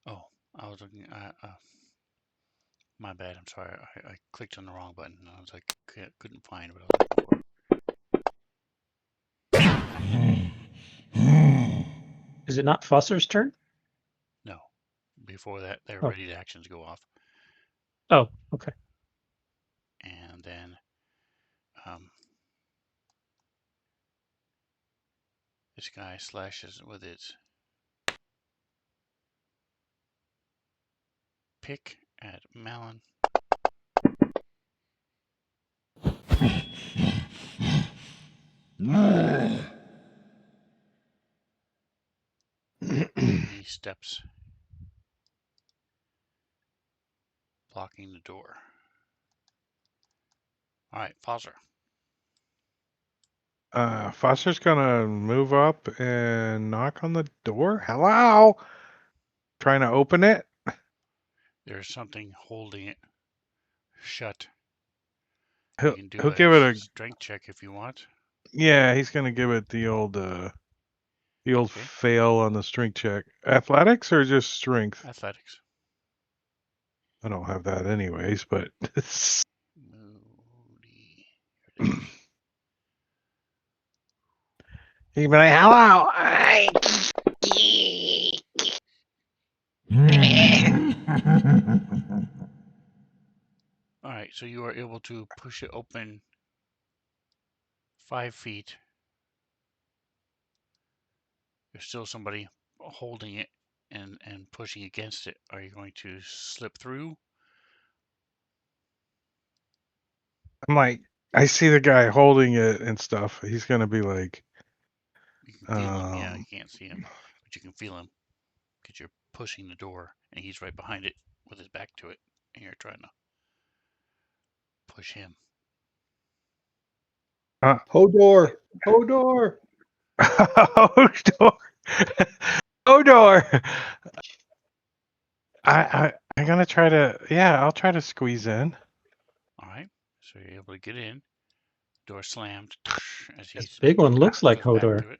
Oh, I was looking. My bad. I'm sorry. I clicked on the wrong button. I was like, couldn't find what I was looking for. Is it not Foster's turn? No. Before that, their Oh. ready actions go off. Oh, okay. And then this guy slashes with his pick at Malin. He steps, blocking the door. All right, Foster. Foster's gonna move up and knock on the door. Hello? Trying to open it. There's something holding it shut. He'll You can do give it a strength check if you want. Yeah, he's gonna give it the old Okay. fail on the strength check. Athletics or just strength? Athletics. I don't have that anyways, but Moody. Here it is. he'd be like, hello. All right, so you are able to push it open 5 feet. There's still somebody holding it and pushing against it. Are you going to slip through? I'm like, I see the guy holding it and stuff. He's gonna be like, You can feel him. Yeah, you can't see him, but you can feel him because you're pushing the door and he's right behind it with his back to it, and you're trying to push him. Hodor! Hodor! Hodor! Hodor! I'm gonna try to. Yeah, I'll try to squeeze in. All right, so you're able to get in. Door slammed as he's This big one looks like goes back Hodor. to it.